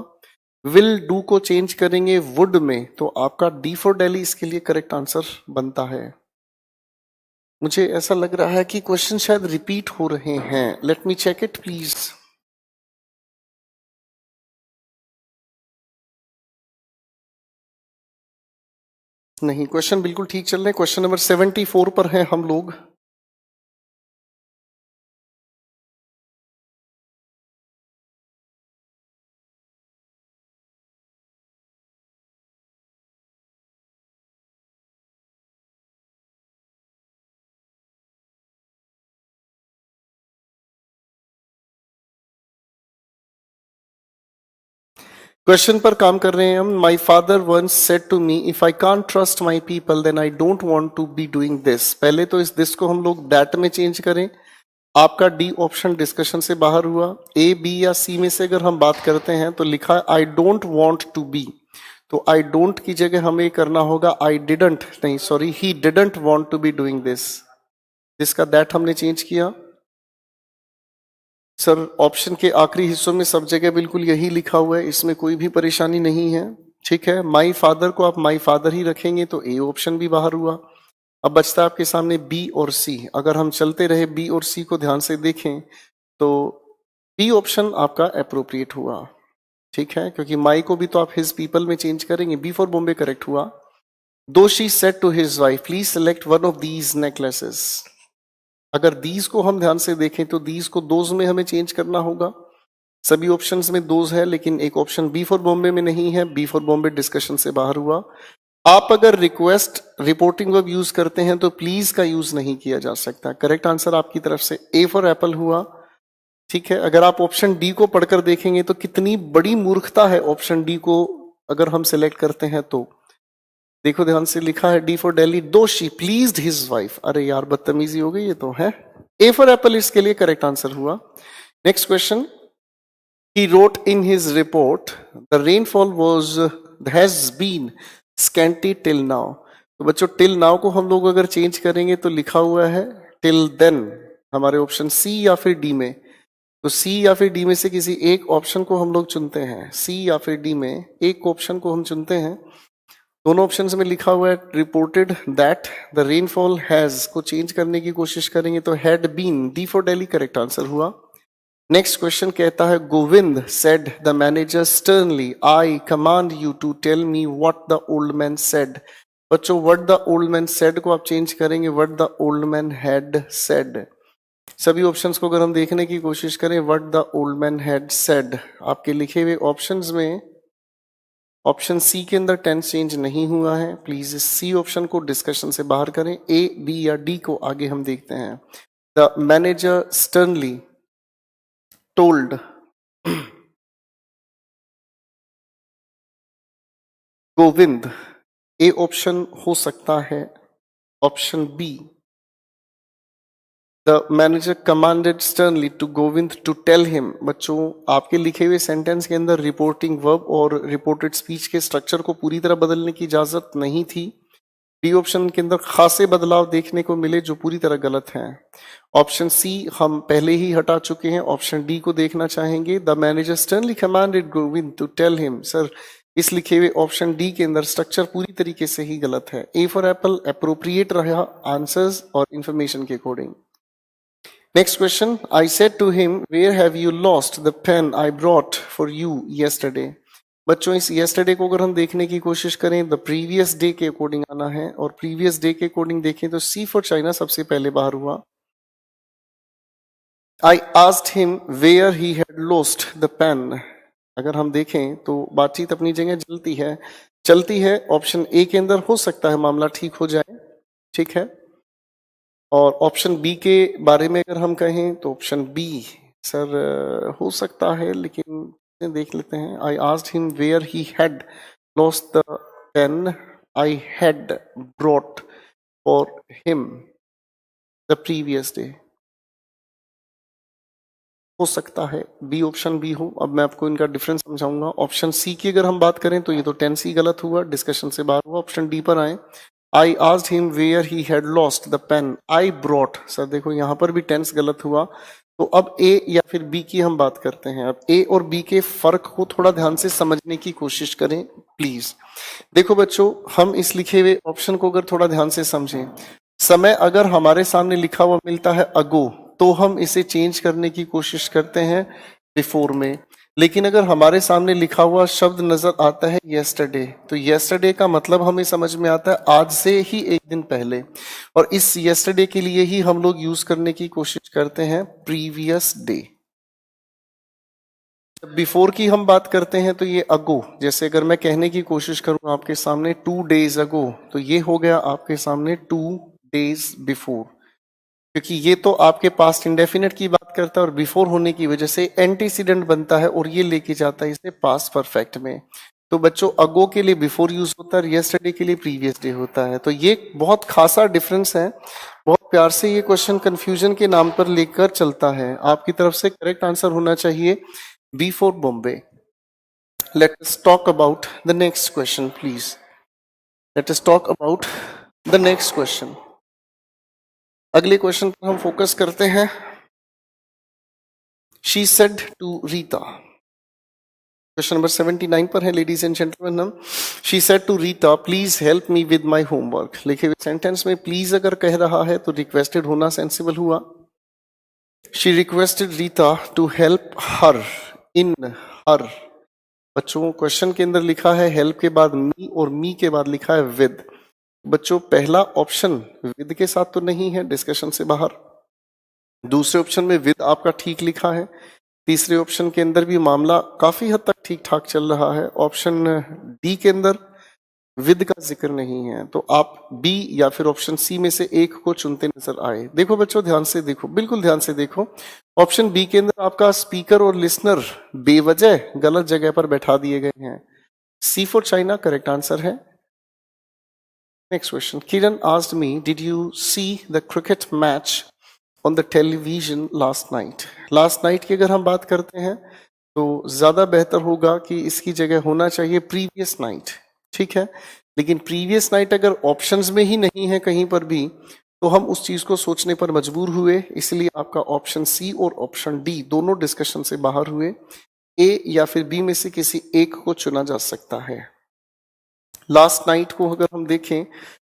S1: विल डू को चेंज करेंगे वुड में, तो आपका डी फॉर दिल्ली इसके लिए करेक्ट आंसर बनता है। मुझे ऐसा लग रहा है कि क्वेश्चन शायद रिपीट हो रहे हैं। Let me check it please. नहीं, क्वेश्चन बिल्कुल ठीक चल रहे हैं। क्वेश्चन नंबर 74 पर हैं हम लोग। क्वेश्चन पर काम कर रहे हैं हम। My father once said to me if I can't trust my people then I don't want to be doing this. पहले तो इस दिस को हम लोग दैट में चेंज करें। आपका डी ऑप्शन डिस्कशन से बाहर हुआ। ए, बी या सी में से अगर हम बात करते हैं तो लिखा है I don't want to be, तो आई डोंट की जगह हमें करना होगा आई डिडंट, नहीं sorry, he didn't want to be doing this. जिसका दैट हमने चेंज किया। सर ऑप्शन के आखिरी हिस्सों में सब जगह बिल्कुल यही लिखा हुआ है, इसमें कोई भी परेशानी नहीं है। ठीक है, माई फादर को आप माई फादर ही रखेंगे तो ए ऑप्शन भी बाहर हुआ। अब बचता है आपके सामने बी और सी। अगर हम चलते रहे बी और सी को ध्यान से देखें तो बी ऑप्शन आपका अप्रोप्रिएट हुआ। ठीक है, क्योंकि माई को भी तो आप हिज पीपल में चेंज करेंगे। बी फॉर बॉम्बे करेक्ट हुआ। दो she said to his wife please select one of these necklaces. अगर दीज को हम ध्यान से देखें तो दीज को दोज में हमें चेंज करना होगा। सभी ऑप्शंस में दोज है, लेकिन एक ऑप्शन बी फॉर बॉम्बे में नहीं है। बी फॉर बॉम्बे डिस्कशन से बाहर हुआ। आप अगर रिक्वेस्ट रिपोर्टिंग वर्ब यूज करते हैं तो प्लीज का यूज नहीं किया जा सकता। करेक्ट आंसर आपकी तरफ से ए फॉर एप्पल हुआ। ठीक है, अगर आप ऑप्शन डी को पढ़कर देखेंगे तो कितनी बड़ी मूर्खता है ऑप्शन डी को अगर हम सिलेक्ट करते हैं तो। देखो ध्यान से, लिखा है डी फॉर दिल्ली, दो शी प्लीज्ड हिज वाइफ। अरे यार बदतमीजी हो गई ये तो है। ए फॉर एप्पल इसके लिए करेक्ट आंसर हुआ। Next question, he wrote in his report the rainfall has been scanty till now। तो बच्चों till now को हम लोग अगर चेंज करेंगे तो लिखा हुआ है till then, हमारे ऑप्शन सी या फिर डी में। तो सी या फिर डी में से किसी एक ऑप्शन को हम लोग चुनते हैं। सी या फिर डी में एक ऑप्शन को हम चुनते हैं। दोनों ऑप्शंस में लिखा हुआ है reported that the rainfall has को चेंज करने की कोशिश करेंगे तो had been, D for Delhi correct answer हुआ। नेक्स्ट क्वेश्चन कहता है Govind said the manager sternly I command you to tell me what the old man said. बच्चों what the old man said को आप चेंज करेंगे what the old man had said. सभी options को अगर हम देखने की कोशिश करें what the old man had said, आपके लिखे हुए ऑप्शंस में ऑप्शन सी के अंदर टेंस चेंज नहीं हुआ है। प्लीज इस सी ऑप्शन को डिस्कशन से बाहर करें। ए, बी या डी को आगे हम देखते हैं। The manager sternly told Govind, A option हो सकता है option B. The manager commanded sternly to Govind to tell him. बच्चों आपके लिखे हुए सेंटेंस के अंदर रिपोर्टिंग वर्ब और रिपोर्टेड स्पीच के स्ट्रक्चर को पूरी तरह बदलने की इजाजत नहीं थी। डी ऑप्शन के अंदर खासे बदलाव देखने को मिले जो पूरी तरह गलत हैं। ऑप्शन सी हम पहले ही हटा चुके हैं। ऑप्शन डी को देखना चाहेंगे। The manager sternly commanded Govind to tell him. Sir इस लिखे हुए ऑप्शन डी के अंदर स्ट्रक्चर पूरी तरीके से ही गलत है। ए फॉर एप्पल अप्रोप्रिएट रहा आंसर्स और इंफॉर्मेशन के according. Next question, I said to him where have you lost the pen I brought for you yesterday. बच्चों इस यस्टरडे को अगर हम देखने की कोशिश करें द प्रीवियस डे के अकॉर्डिंग आना है और प्रीवियस डे के अकॉर्डिंग देखें तो सी फॉर चाइना सबसे पहले बाहर हुआ। I asked him where he had lost the pen. अगर हम देखें तो बातचीत अपनी जगह चलती है। ऑप्शन ए के अंदर हो सकता है मामला ठीक हो जाए। ठीक है, और ऑप्शन बी के बारे में अगर हम कहें तो ऑप्शन बी सर हो सकता है, लेकिन देख लेते हैं। I asked him where he had lost the pen I had brought for him the previous day. हो सकता है बी ऑप्शन बी हो। अब मैं आपको इनका डिफरेंस समझाऊंगा। ऑप्शन सी की अगर हम बात करें तो ये तो टेंस ही गलत हुआ, डिस्कशन से बाहर हुआ। ऑप्शन डी पर आए, I asked him where he had lost the pen I brought. Sir देखो यहाँ पर भी टेंस गलत हुआ। तो अब ए या फिर बी की हम बात करते हैं। अब ए और बी के फर्क को थोड़ा ध्यान से समझने की कोशिश करें प्लीज। देखो बच्चों, हम इस लिखे हुए ऑप्शन को अगर थोड़ा ध्यान से समझें, समय अगर हमारे सामने लिखा हुआ मिलता है अगो तो हम इसे चेंज करने की कोशिश करते हैं बिफोर में। लेकिन अगर हमारे सामने लिखा हुआ शब्द नजर आता है यस्टरडे, तो यस्टरडे का मतलब हमें समझ में आता है आज से ही एक दिन पहले, और इस यस्टरडे के लिए ही हम लोग यूज करने की कोशिश करते हैं प्रीवियस डे। जब बिफोर की हम बात करते हैं तो ये अगो, जैसे अगर मैं कहने की कोशिश करूं आपके सामने 2 days अगो, तो ये हो गया आपके सामने 2 days बिफोर, क्योंकि ये तो आपके पास्ट इंडेफिनिट की बात करता है और बिफोर होने की वजह से एंटीसीडेंट बनता है और ये लेके जाता है इसे पास्ट परफेक्ट में। तो बच्चों अगो के लिए बिफोर यूज होता है, यस्टरडे के लिए प्रीवियस डे होता है। तो ये बहुत खासा डिफरेंस है। बहुत प्यार से ये क्वेश्चन कंफ्यूजन के नाम पर लेकर चलता है। आपकी तरफ से करेक्ट आंसर होना चाहिए B for Bombay. Let us talk about the next question please. Let us talk about the next question. अगले क्वेश्चन पर हम फोकस करते हैं। She said to Rita, question number 79 पर है लेडीज एंड जेंटलमैन हम। She said to Rita please help me with my homework. लिखे हुए सेंटेंस में प्लीज अगर कह रहा है तो रिक्वेस्टेड होना सेंसिबल हुआ। She requested Rita to help her in her. बच्चों क्वेश्चन के अंदर लिखा है हेल्प के बाद मी और मी के बाद लिखा है विद। बच्चों पहला ऑप्शन विद के साथ तो नहीं है, डिस्कशन से बाहर। दूसरे ऑप्शन में विद आपका ठीक लिखा है। तीसरे ऑप्शन के अंदर भी मामला काफी हद तक ठीक ठाक चल रहा है। ऑप्शन डी के अंदर विद का जिक्र नहीं है। तो आप बी या फिर ऑप्शन सी में से एक को चुनते नजर आए। देखो बच्चों ध्यान से देखो, बिल्कुल ध्यान से देखो। ऑप्शन बी के अंदर आपका स्पीकर और लिसनर बेवजह गलत जगह पर बैठा दिए गए हैं। सी फॉर चाइना करेक्ट आंसर है। Next question, Kiran asked me did you see the cricket match on the television last night. Last night की अगर हम बात करते हैं तो ज्यादा बेहतर होगा कि इसकी जगह होना चाहिए प्रीवियस नाइट। ठीक है, लेकिन प्रीवियस नाइट अगर ऑप्शंस में ही नहीं है कहीं पर भी तो हम उस चीज को सोचने पर मजबूर हुए, इसलिए आपका ऑप्शन सी और ऑप्शन डी दोनों डिस्कशन से बाहर हुए। ए या फिर बी में से किसी एक को चुना जा सकता है। लास्ट नाइट को अगर हम देखें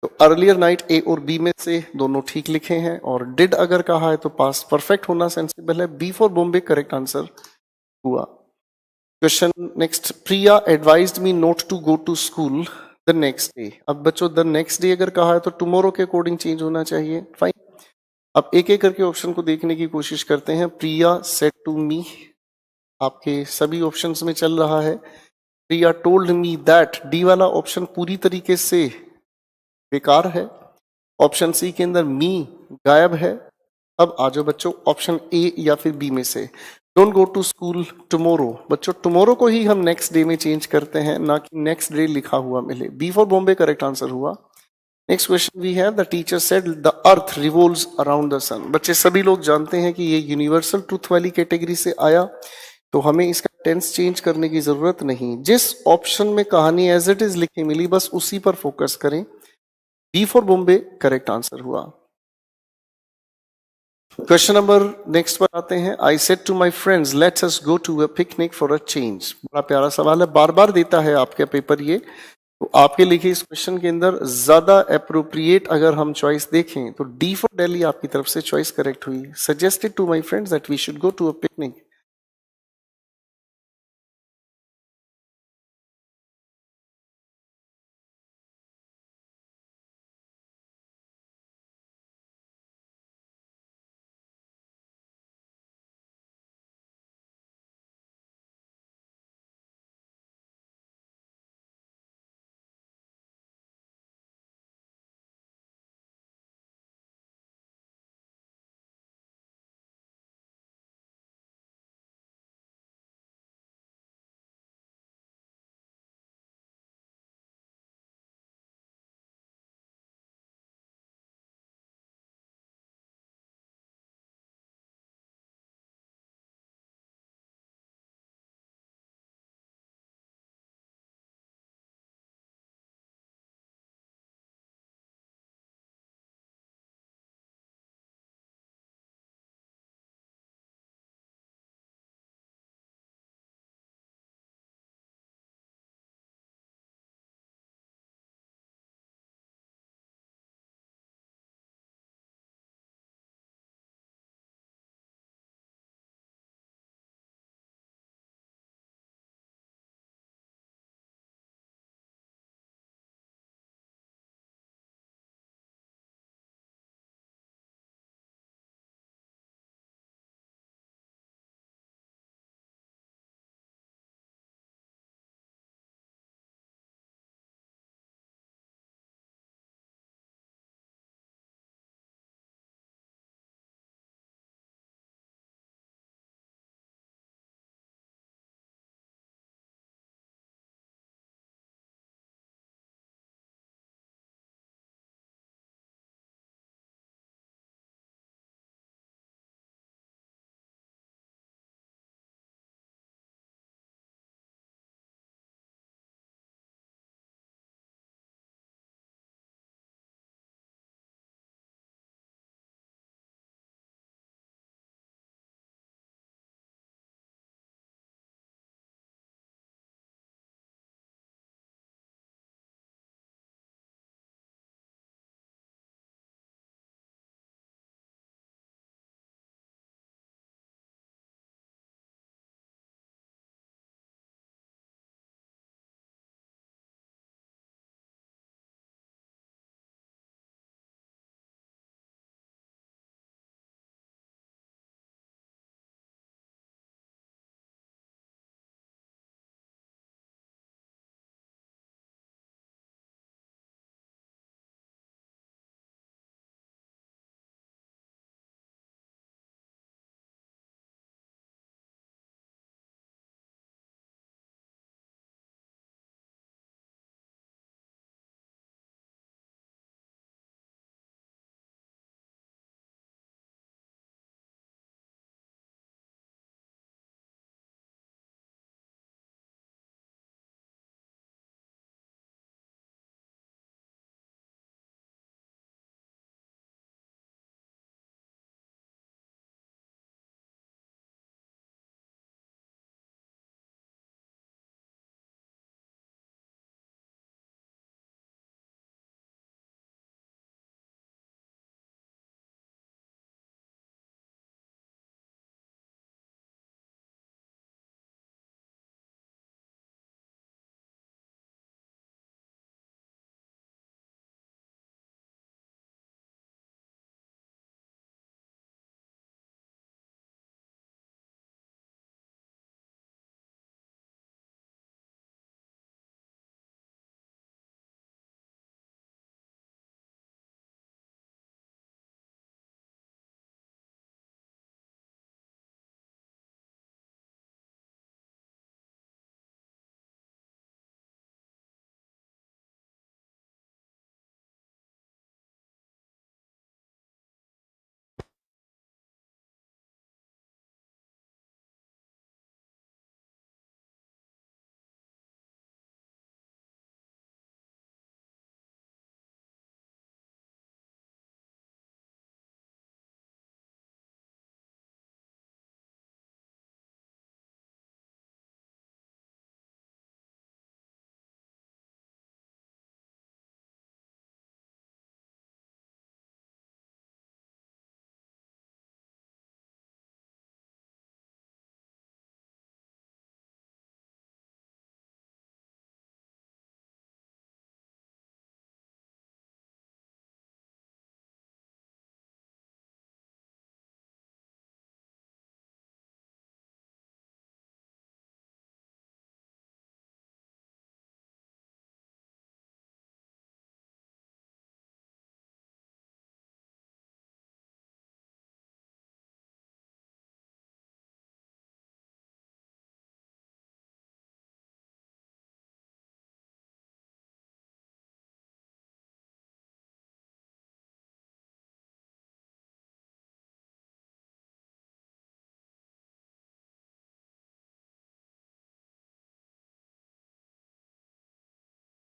S1: तो अर्लियर नाइट ए और बी में से दोनों ठीक लिखे हैं, और डिड अगर कहा है तो पास परफेक्ट होना सेंसिबल है। B for Bombay correct answer हुआ। Question next, Priya advised me not to go to school the next day. अब बच्चों द नेक्स्ट डे अगर कहा है तो टुमारो के अकॉर्डिंग चेंज होना चाहिए। फाइन, अब एक एक करके ऑप्शन को देखने की कोशिश करते हैं। प्रिया सेड टू मी आपके सभी ऑप्शंस में चल रहा है। प्रिया टोल्ड मी दैट, डी वाला ऑप्शन पूरी तरीके से बेकार है। ऑप्शन सी के अंदर मी गायब है। अब आ जाओ बच्चों ऑप्शन ए या फिर बी में से, don't go to school tomorrow. बच्चों टुमारो को ही हम नेक्स्ट डे में चेंज करते हैं, ना कि नेक्स्ट डे लिखा हुआ मिले। B for Bombay correct answer हुआ। Next question we have the teacher said the earth revolves around the sun. बच्चे सभी लोग जानते हैं कि ये यूनिवर्सल ट्रूथ वाली कैटेगरी से आया, तो हमें इसका टेंस चेंज करने की जरूरत नहीं। जिस ऑप्शन में कहानी एज इट इज लिखी मिली बस उसी पर फोकस करें। B for Bombay correct answer हुआ। क्वेश्चन नंबर नेक्स्ट पर आते हैं। I said to my friends let's us go to a picnic for a change. बड़ा प्यारा सवाल है, बार बार देता है आपका पेपर ये। तो आपके लिखे इस क्वेश्चन के अंदर ज्यादा अप्रोप्रिएट अगर हम चॉइस देखें तो डी फॉर दिल्ली आपकी तरफ से चॉइस करेक्ट हुई। Suggested to my friends that we should go to a picnic.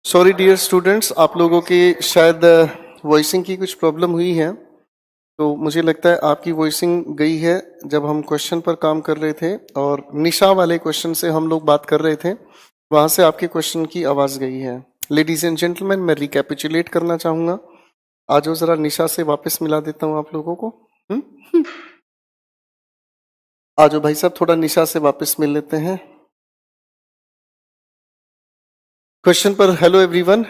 S1: Sorry dear students, आप लोगों के शायद वॉइसिंग की कुछ प्रॉब्लम हुई है, तो मुझे लगता है आपकी वॉइसिंग गई है जब हम क्वेश्चन पर काम कर रहे थे और निशा वाले क्वेश्चन से हम लोग बात कर रहे थे, वहां से आपके क्वेश्चन की आवाज गई है। लेडीज एंड जेंटलमैन, मैं रिकैपिचुलेट करना चाहूंगा। आज वो जरा निशा से वापस मिला देता हूं आप लोगों को। आज भाई साहब थोड़ा निशा से वापस मिल लेते हैं। क्वेश्चन पर हेलो एवरीवन,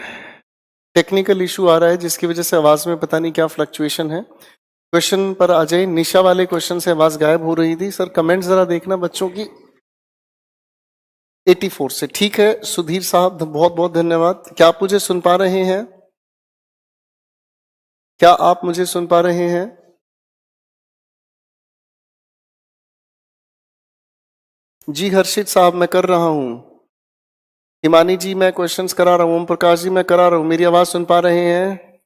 S1: टेक्निकल इशू आ रहा है जिसकी वजह से आवाज में पता नहीं क्या फ्लक्चुएशन है। क्वेश्चन पर आ जाए। निशा वाले क्वेश्चन से आवाज गायब हो रही थी। सर कमेंट जरा देखना बच्चों की। 84 से ठीक है। सुधीर साहब बहुत बहुत धन्यवाद। क्या आप मुझे सुन पा रहे हैं? क्या आप मुझे सुन पा रहे हैं? जी हर्षित साहब मैं कर रहा हूं। हिमानी जी मैं क्वेश्चंस करा रहा हूं। ओम प्रकाश जी मैं करा रहा हूं। मेरी आवाज सुन पा रहे हैं?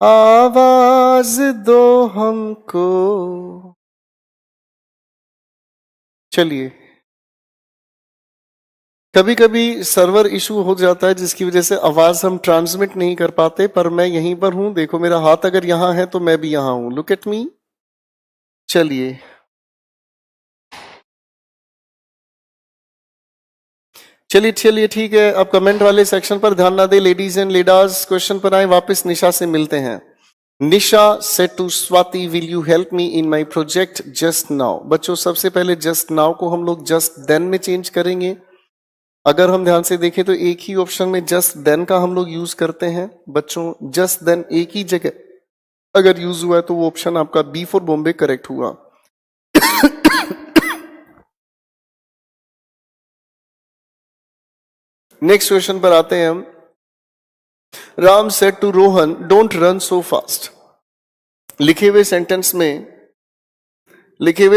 S1: आवाज दो हमको। चलिए, कभी कभी सर्वर इशू हो जाता है जिसकी वजह से आवाज हम ट्रांसमिट नहीं कर पाते, पर मैं यहीं पर हूं। देखो मेरा हाथ अगर यहां है तो मैं भी यहां हूं। Look at me. चलिए, चलिए चलिए ठीक है। अब कमेंट वाले सेक्शन पर ध्यान ना दे। लेडीज एंड लेडास, क्वेश्चन पर आए। वापस निशा से मिलते हैं। Nisha said to Swati, will you help me in my project just now. बच्चों सबसे पहले जस्ट नाउ को हम लोग जस्ट देन में चेंज करेंगे। अगर हम ध्यान से देखें तो एक ही ऑप्शन में जस्ट देन का हम लोग यूज करते हैं। बच्चों जस्ट देन एक ही जगह अगर यूज हुआ है तो वो ऑप्शन आपका बी फॉर बॉम्बे करेक्ट हुआ। नेक्स्ट क्वेश्चन पर आते हैं हम। Ram said to Rohan, don't run so fast. लिखे हुए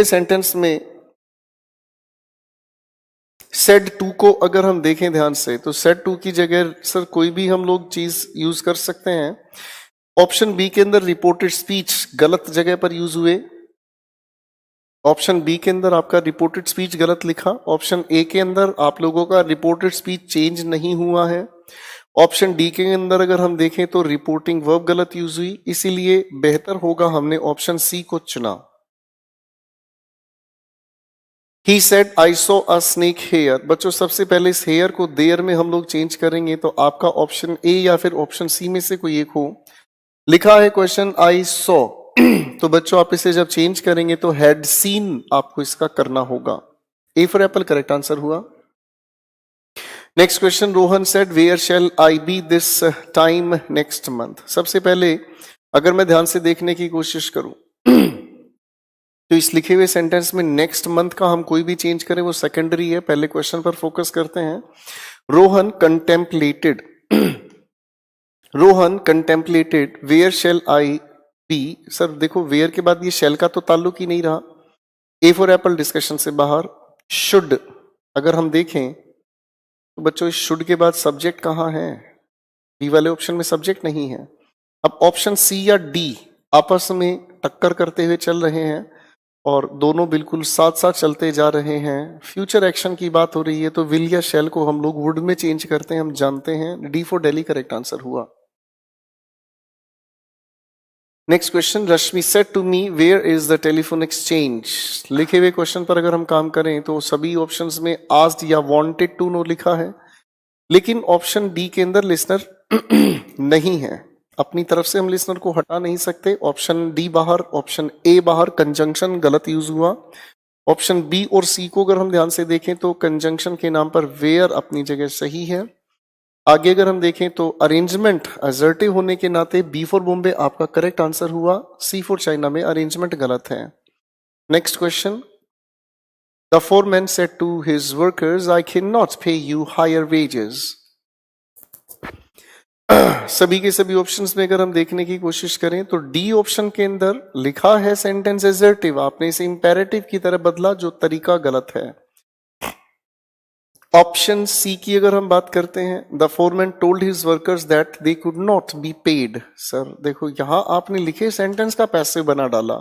S1: सेंटेंस में सेड टू को अगर हम देखें ध्यान से तो सेड टू की जगह सर कोई भी हम लोग चीज यूज कर सकते हैं। ऑप्शन बी के अंदर रिपोर्टेड स्पीच गलत जगह पर यूज हुए। ऑप्शन बी के अंदर आपका रिपोर्टेड स्पीच गलत लिखा। ऑप्शन ए के अंदर आप लोगों का रिपोर्टेड स्पीच चेंज नहीं हुआ है। ऑप्शन डी के अंदर अगर हम देखें तो रिपोर्टिंग वर्ब गलत यूज हुई। इसीलिए बेहतर होगा हमने ऑप्शन सी को चुना। He said I saw a snake here। बच्चों सबसे पहले इस हेयर को देयर में हम लोग चेंज करेंगे, तो आपका ऑप्शन ए या फिर ऑप्शन सी में से कोई एक हो। लिखा है क्वेश्चन आई सॉ, तो बच्चों आप इसे जब चेंज करेंगे तो हैड सीन आपको इसका करना होगा। A for apple correct answer हुआ। Next question, Rohan said where shall I be this time next month. सबसे पहले अगर मैं ध्यान से देखने की कोशिश करूं तो इस लिखे हुए सेंटेंस में नेक्स्ट मंथ का हम कोई भी चेंज करें वो सेकेंडरी है। पहले क्वेश्चन पर फोकस करते हैं। Rohan contemplated, Rohan contemplated where shall I be. Sir देखो वेयर के बाद ये शेल का तो ताल्लुक ही नहीं रहा। ए फॉर एप्पल डिस्कशन से बाहर। शुड अगर हम देखें तो बच्चों इस शुड के बाद सब्जेक्ट कहां है? बी वाले ऑप्शन में सब्जेक्ट नहीं है। अब ऑप्शन सी या डी आपस में टक्कर करते हुए चल रहे हैं और दोनों बिल्कुल साथ साथ चलते जा रहे हैं। फ्यूचर एक्शन की बात हो रही है तो विल या शेल को हम लोग वुड में चेंज करते हैं, हम जानते हैं। D for Delhi correct answer हुआ। Next question, Rashmi said to me where is the telephone exchange. लिखे हुए क्वेश्चन पर अगर हम काम करें तो सभी ऑप्शंस में आस्क्ड या वांटेड टू नो लिखा है, लेकिन ऑप्शन डी के अंदर लिसनर नहीं है। अपनी तरफ से हम लिसनर को हटा नहीं सकते। ऑप्शन डी बाहर, ऑप्शन ए बाहर, कंजंक्शन गलत यूज हुआ। ऑप्शन बी और सी को अगर हम ध्यान से देखें तो कंजंक्शन के नाम पर वेयर अपनी जगह सही है। आगे अगर हम देखें तो अरेंजमेंट असर्टिव होने के नाते बी फॉर बॉम्बे आपका करेक्ट आंसर हुआ। सी फॉर चाइना में अरेंजमेंट गलत है। Next question, the foreman said to his workers I can not pay you higher wages. सभी के सभी ऑप्शंस में अगर हम देखने की कोशिश करें तो डी ऑप्शन के अंदर लिखा है सेंटेंस एजर्टिव, आपने इसे इंपेरेटिव की तरह बदला जो तरीका गलत है। ऑप्शन सी की अगर हम बात करते हैं, the foreman told his workers that they could not be paid. Sir देखो यहां आपने लिखे सेंटेंस का पैसिव बना डाला।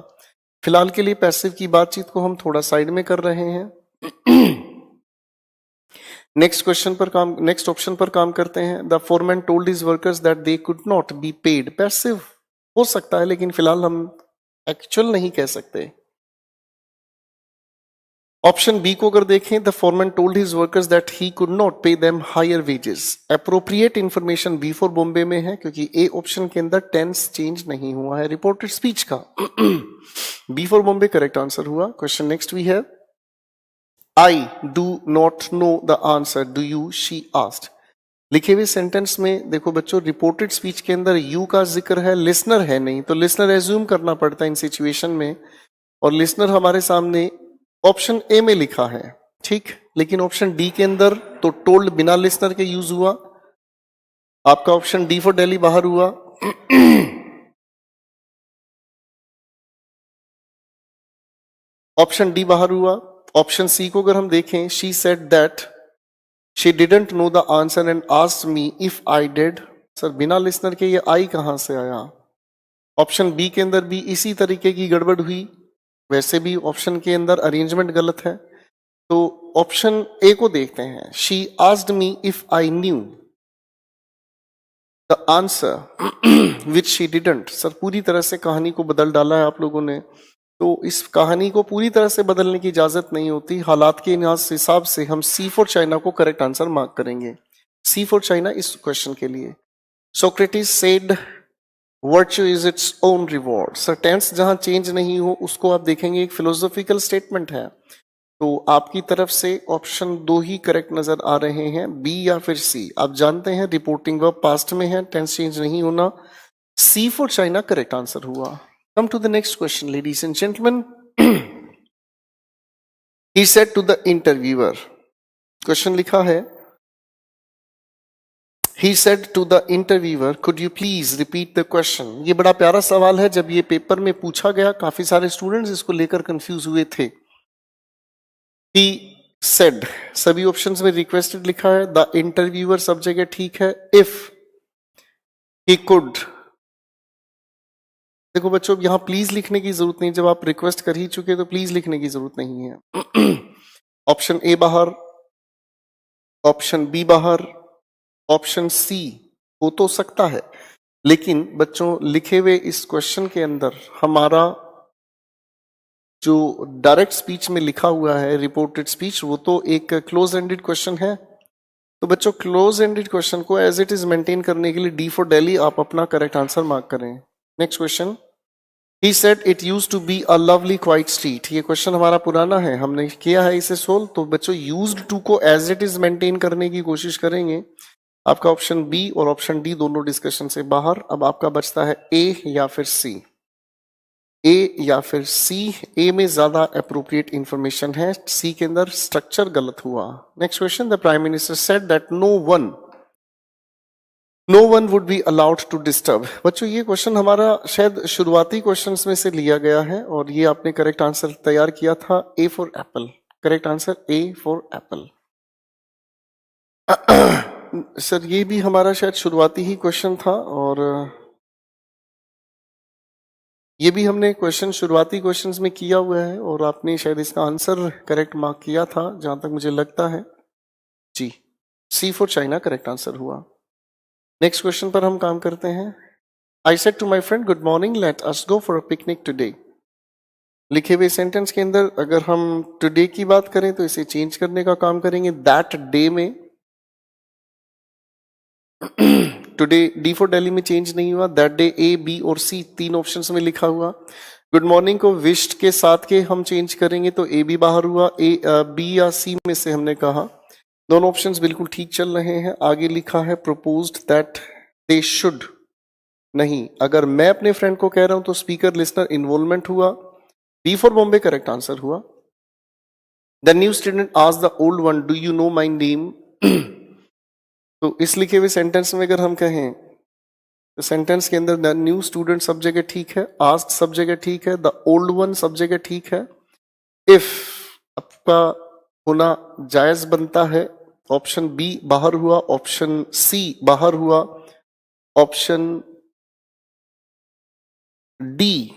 S1: फिलहाल के लिए पैसिव की बातचीत को हम थोड़ा साइड में कर रहे हैं। नेक्स्ट ऑप्शन पर काम करते हैं। The foreman told his workers that they could not be paid. Passive हो सकता है लेकिन फिलहाल हम एक्चुअल नहीं कह सकते। ऑप्शन बी को अगर देखें, the foreman told his workers that he could not pay them higher wages. Appropriate information B for Bombay में है क्योंकि ए ऑप्शन के अंदर टेंस चेंज नहीं हुआ है रिपोर्टेड स्पीच का। B for Bombay correct answer हुआ। क्वेश्चन नेक्स्ट वी है, I do not know the answer do you, she asked. लिखे हुए सेंटेंस में देखो बच्चों, रिपोर्टेड स्पीच के अंदर यू का जिक्र है, लिसनर है नहीं, तो लिसनर एज्यूम करना पड़ता है इन सिचुएशन में, और लिसनर हमारे सामने ऑप्शन ए में लिखा है, ठीक। लेकिन ऑप्शन डी के अंदर तो टोल्ड बिना लिसनर के यूज हुआ। आपका ऑप्शन डी फॉर दिल्ली बाहर हुआ। ऑप्शन डी बाहर हुआ। ऑप्शन सी को अगर हम देखें, she said that she didn't know the answer and asked me if I did. Sir बिना लिसनर के ये आई कहां से आया? ऑप्शन बी के अंदर भी इसी तरीके की गड़बड़ हुई, वैसे भी ऑप्शन के अंदर अरेंजमेंट गलत है। तो ऑप्शन ए को देखते हैं, she asked me if I knew the answer which she didn't. Sir पूरी तरह से कहानी को बदल डाला है आप लोगों ने, तो इस कहानी को पूरी तरह से बदलने की इजाजत नहीं होती। हालात के हिसाब से हम सी फॉर चाइना को करेक्ट आंसर मार्क करेंगे। सी फॉर चाइना इस क्वेश्चन के लिए। Socrates said virtue is its own reward. Sir tense जहां चेंज नहीं हो उसको आप देखेंगे एक फिलोसॉफिकल स्टेटमेंट है, तो आपकी तरफ से ऑप्शन दो ही करेक्ट नजर आ रहे हैं, बी या फिर सी। आप जानते हैं रिपोर्टिंग वर्ब पास्ट में है, टेंस चेंज नहीं होना। C for China correct answer हुआ। Come to the next question ladies and gentleman. He said to the interviewer, question लिखा है, He said to the interviewer, could you please repeat the question? ये बड़ा प्यारा सवाल है, जब ये पेपर में पूछा गया काफी सारे स्टूडेंट्स इसको लेकर कंफ्यूज हुए थे। He said, सभी ऑप्शंस में रिक्वेस्टेड लिखा है, द इंटरव्यूअर सब जगह ठीक है, if he could। देखो बच्चों अब यहां प्लीज लिखने की जरूरत नहीं, जब आप रिक्वेस्ट कर ही चुके तो प्लीज लिखने की जरूरत नहीं है। ऑप्शन ए बाहर, ऑप्शन बी बाहर, ऑप्शन सी हो तो सकता है, लेकिन बच्चों लिखे हुए इस क्वेश्चन के अंदर हमारा जो डायरेक्ट स्पीच में लिखा हुआ है रिपोर्टेड स्पीच, वो तो एक क्लोज एंडेड क्वेश्चन है। तो बच्चों क्लोज एंडेड क्वेश्चन को एज इट इज मेंटेन करने के लिए डी फॉर दिल्ली आप अपना करेक्ट आंसर मार्क करें। Next question, he said it used to be a lovely quiet street. ये क्वेश्चन हमारा पुराना है, हमने किया है इसे सोल्व, तो बच्चों यूज्ड टू को एज इट इज मेंटेन करने की कोशिश करेंगे। आपका ऑप्शन बी और ऑप्शन डी दोनों डिस्कशन से बाहर। अब आपका बचता है ए या फिर सी। ए या फिर सी, ए में ज्यादा अप्रोप्रिएट इंफॉर्मेशन है, सी के अंदर स्ट्रक्चर गलत हुआ। Next question, the prime minister said that no one would be allowed to disturb. बच्चों ये क्वेश्चन हमारा शायद शुरुआती क्वेश्चंस में से लिया गया है, और ये आपने करेक्ट आंसर तैयार किया था, ए for apple. Correct answer A for Apple. Sir ये भी हमारा शायद शुरुआती ही क्वेश्चन था, और ये भी हमने क्वेश्चन शुरुआती क्वेश्चंस में किया हुआ है, और आपने शायद इसका आंसर करेक्ट मार्क किया था जहां तक मुझे लगता है। जी, C for China correct answer हुआ। नेक्स्ट क्वेश्चन पर हम काम करते हैं। I said to my friend good morning, let us go for a picnic today. लिखे हुए सेंटेंस के अंदर अगर हम टुडे की बात करें तो इसे चेंज करने का काम करेंगे दैट डे में। टुडे डी फॉर दिल्ली में चेंज नहीं हुआ, दैट डे ए बी और सी तीन ऑप्शंस में लिखा हुआ। गुड मॉर्निंग को विश्ड के साथ के हम चेंज करेंगे तो ए बी बाहर हुआ, ए बी या सी में से हमने कहा। दोनों ऑप्शंस बिल्कुल ठीक चल रहे हैं। आगे लिखा है प्रपोज्ड दैट दे शुड, नहीं, अगर मैं अपने फ्रेंड को कह रहा हूं तो स्पीकर लिसनर इन्वॉल्वमेंट हुआ। B for Bombay correct answer हुआ। The new student asked the old one do you know my name. तो इस लिखे हुए सेंटेंस में अगर हम कहें तो सेंटेंस के अंदर द न्यू स्टूडेंट सब जगह ठीक है, आस्क्ड सब जगह ठीक है, द ओल्ड वन सब जगह ठीक है। इफ आपका होना जायज बनता है, ऑप्शन बी बाहर हुआ, ऑप्शन सी बाहर हुआ, ऑप्शन डी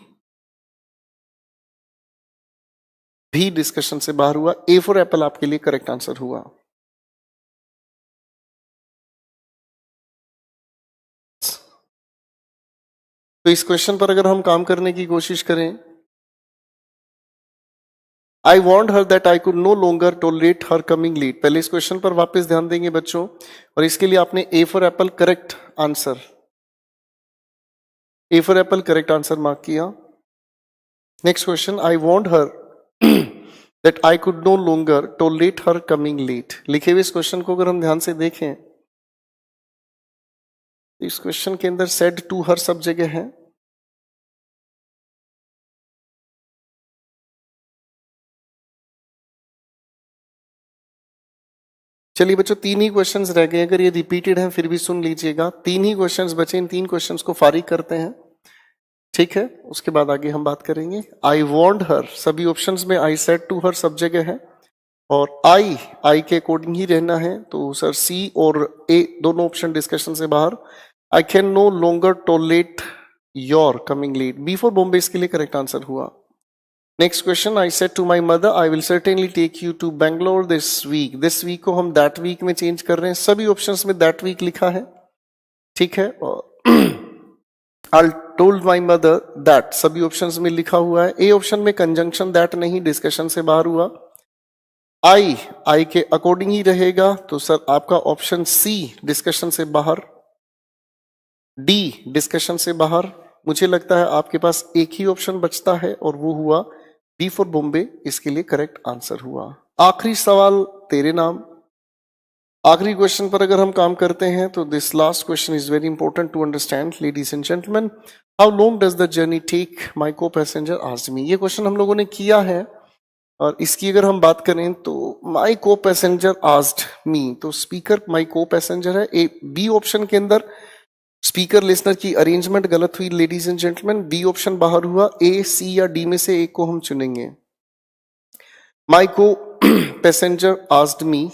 S1: भी डिस्कशन से बाहर हुआ। ए फॉर एप्पल आपके लिए करेक्ट आंसर हुआ। तो इस क्वेश्चन पर अगर हम काम करने की कोशिश करें, I want her that I could no longer tolerate her coming late. पहले इस क्वेश्चन पर वापस ध्यान देंगे बच्चों, और इसके लिए आपने A for apple correct answer, A for apple correct answer mark किया। Next question, I want her that I could no longer tolerate her coming late. लिखे हुए इस क्वेश्चन को अगर हम ध्यान से देखें, इस क्वेश्चन के अंदर सेड टू हर सब जगह है। चलिए बच्चों, तीन ही क्वेश्चंस रह गए, अगर ये रिपीटेड हैं फिर भी सुन लीजिएगा। तीन ही क्वेश्चंस बचे, इन तीन क्वेश्चंस को फारिग करते हैं, ठीक है, उसके बाद आगे हम बात करेंगे। आई वॉन्ट हर, सभी ऑप्शंस में आई सेड टू हर सब जगह है, और आई के अकॉर्डिंग ही रहना है, तो सर सी और ए दोनों ऑप्शन डिस्कशन से बाहर। I can no longer tolerate your coming late, B for Bombay इसके लिए करेक्ट आंसर हुआ। Next question, I said to my mother I will certainly take you to Bangalore this week. This week को हम that week में change कर रहे हैं, सभी ऑप्शंस में दैट वीक लिखा है, ठीक है। आई टोल्ड माई मदर दैट, सभी ऑप्शंस में लिखा हुआ है। ए ऑप्शन में कंजंक्शन दैट नहीं, डिस्कशन से बाहर हुआ। आई के अकॉर्डिंग ही रहेगा, तो सर आपका ऑप्शन सी डिस्कशन से बाहर, डी डिस्कशन से बाहर। मुझे लगता है आपके पास एक ही ऑप्शन बचता है और वो हुआ बी फॉर बॉम्बे, इसके लिए करेक्ट आंसर हुआ। आखिरी सवाल तेरे नाम। आखिरी क्वेश्चन पर अगर हम काम करते हैं तो this last question is very important to understand ladies and gentleman. How long does the journey take my co passenger asked मी। ये क्वेश्चन हम लोगों ने किया है, और इसकी अगर हम बात करें तो माई को पैसेंजर आस्क्ड मी, तो स्पीकर माई को पैसेंजर है। ए बी ऑप्शन के अंदर स्पीकर लिसनर की अरेंजमेंट गलत हुई ladies and gentleman, B option बाहर हुआ। ए सी या डी में से एक को हम चुनेंगे। My co passenger asked me,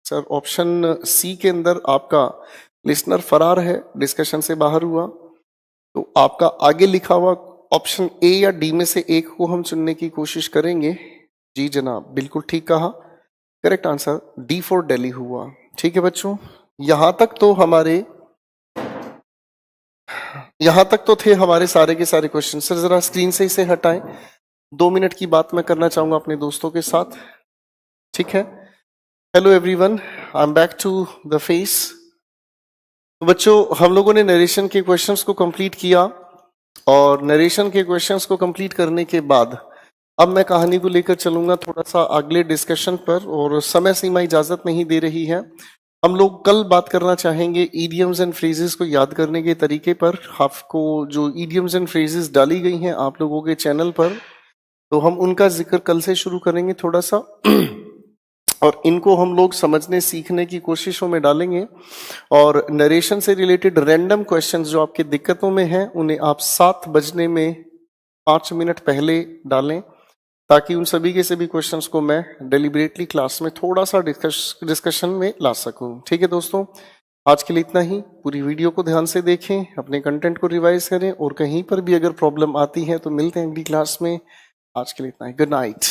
S1: sir option C के अंदर आपका लिसनर फरार है, डिस्कशन से बाहर हुआ, तो आपका आगे लिखा हुआ ऑप्शन ए या डी में से एक को हम चुनने की कोशिश करेंगे। जी जनाब, बिल्कुल ठीक कहा, correct answer D for Delhi हुआ। ठीक है बच्चों, यहां तक तो थे हमारे सारे के सारे क्वेश्चन। सर जरा स्क्रीन से इसे हटाएं, 2 मिनट की बात मैं करना चाहूंगा अपने दोस्तों के साथ, ठीक है। Hello everyone, I am back to the face. तो बच्चों, हम लोगों ने नरेशन के क्वेश्चंस को कंप्लीट किया, और नरेशन के क्वेश्चंस को कंप्लीट करने के बाद अब मैं कहानी को लेकर चलूंगा थोड़ा सा अगले डिस्कशन पर, और समय सीमा इजाजत नहीं दे रही है। हम लोग कल बात करना चाहेंगे ईडियम्स एंड फ्रेजेस को याद करने के तरीके पर। आपको जो ईडियम्स एंड फ्रेजेस डाली गई हैं आप लोगों के चैनल पर, तो हम उनका जिक्र कल से शुरू करेंगे थोड़ा सा, और इनको हम लोग समझने सीखने की कोशिशों में डालेंगे। और नरेशन से रिलेटेड रैंडम क्वेश्चंस जो आपके दिक्कतों में हैं उन्हें आप 7 बजने में 5 मिनट पहले डालें, ताकि उन सभी के सभी क्वेश्चंस को मैं डेलिबरेटली क्लास में थोड़ा सा डिस्कशन में ला सकूं। ठीक है दोस्तों, आज के लिए इतना ही। पूरी वीडियो को ध्यान से देखें, अपने कंटेंट को रिवाइज करें, और कहीं पर भी अगर प्रॉब्लम आती है तो मिलते हैं अगली क्लास में। आज के लिए इतना ही, गुड नाइट।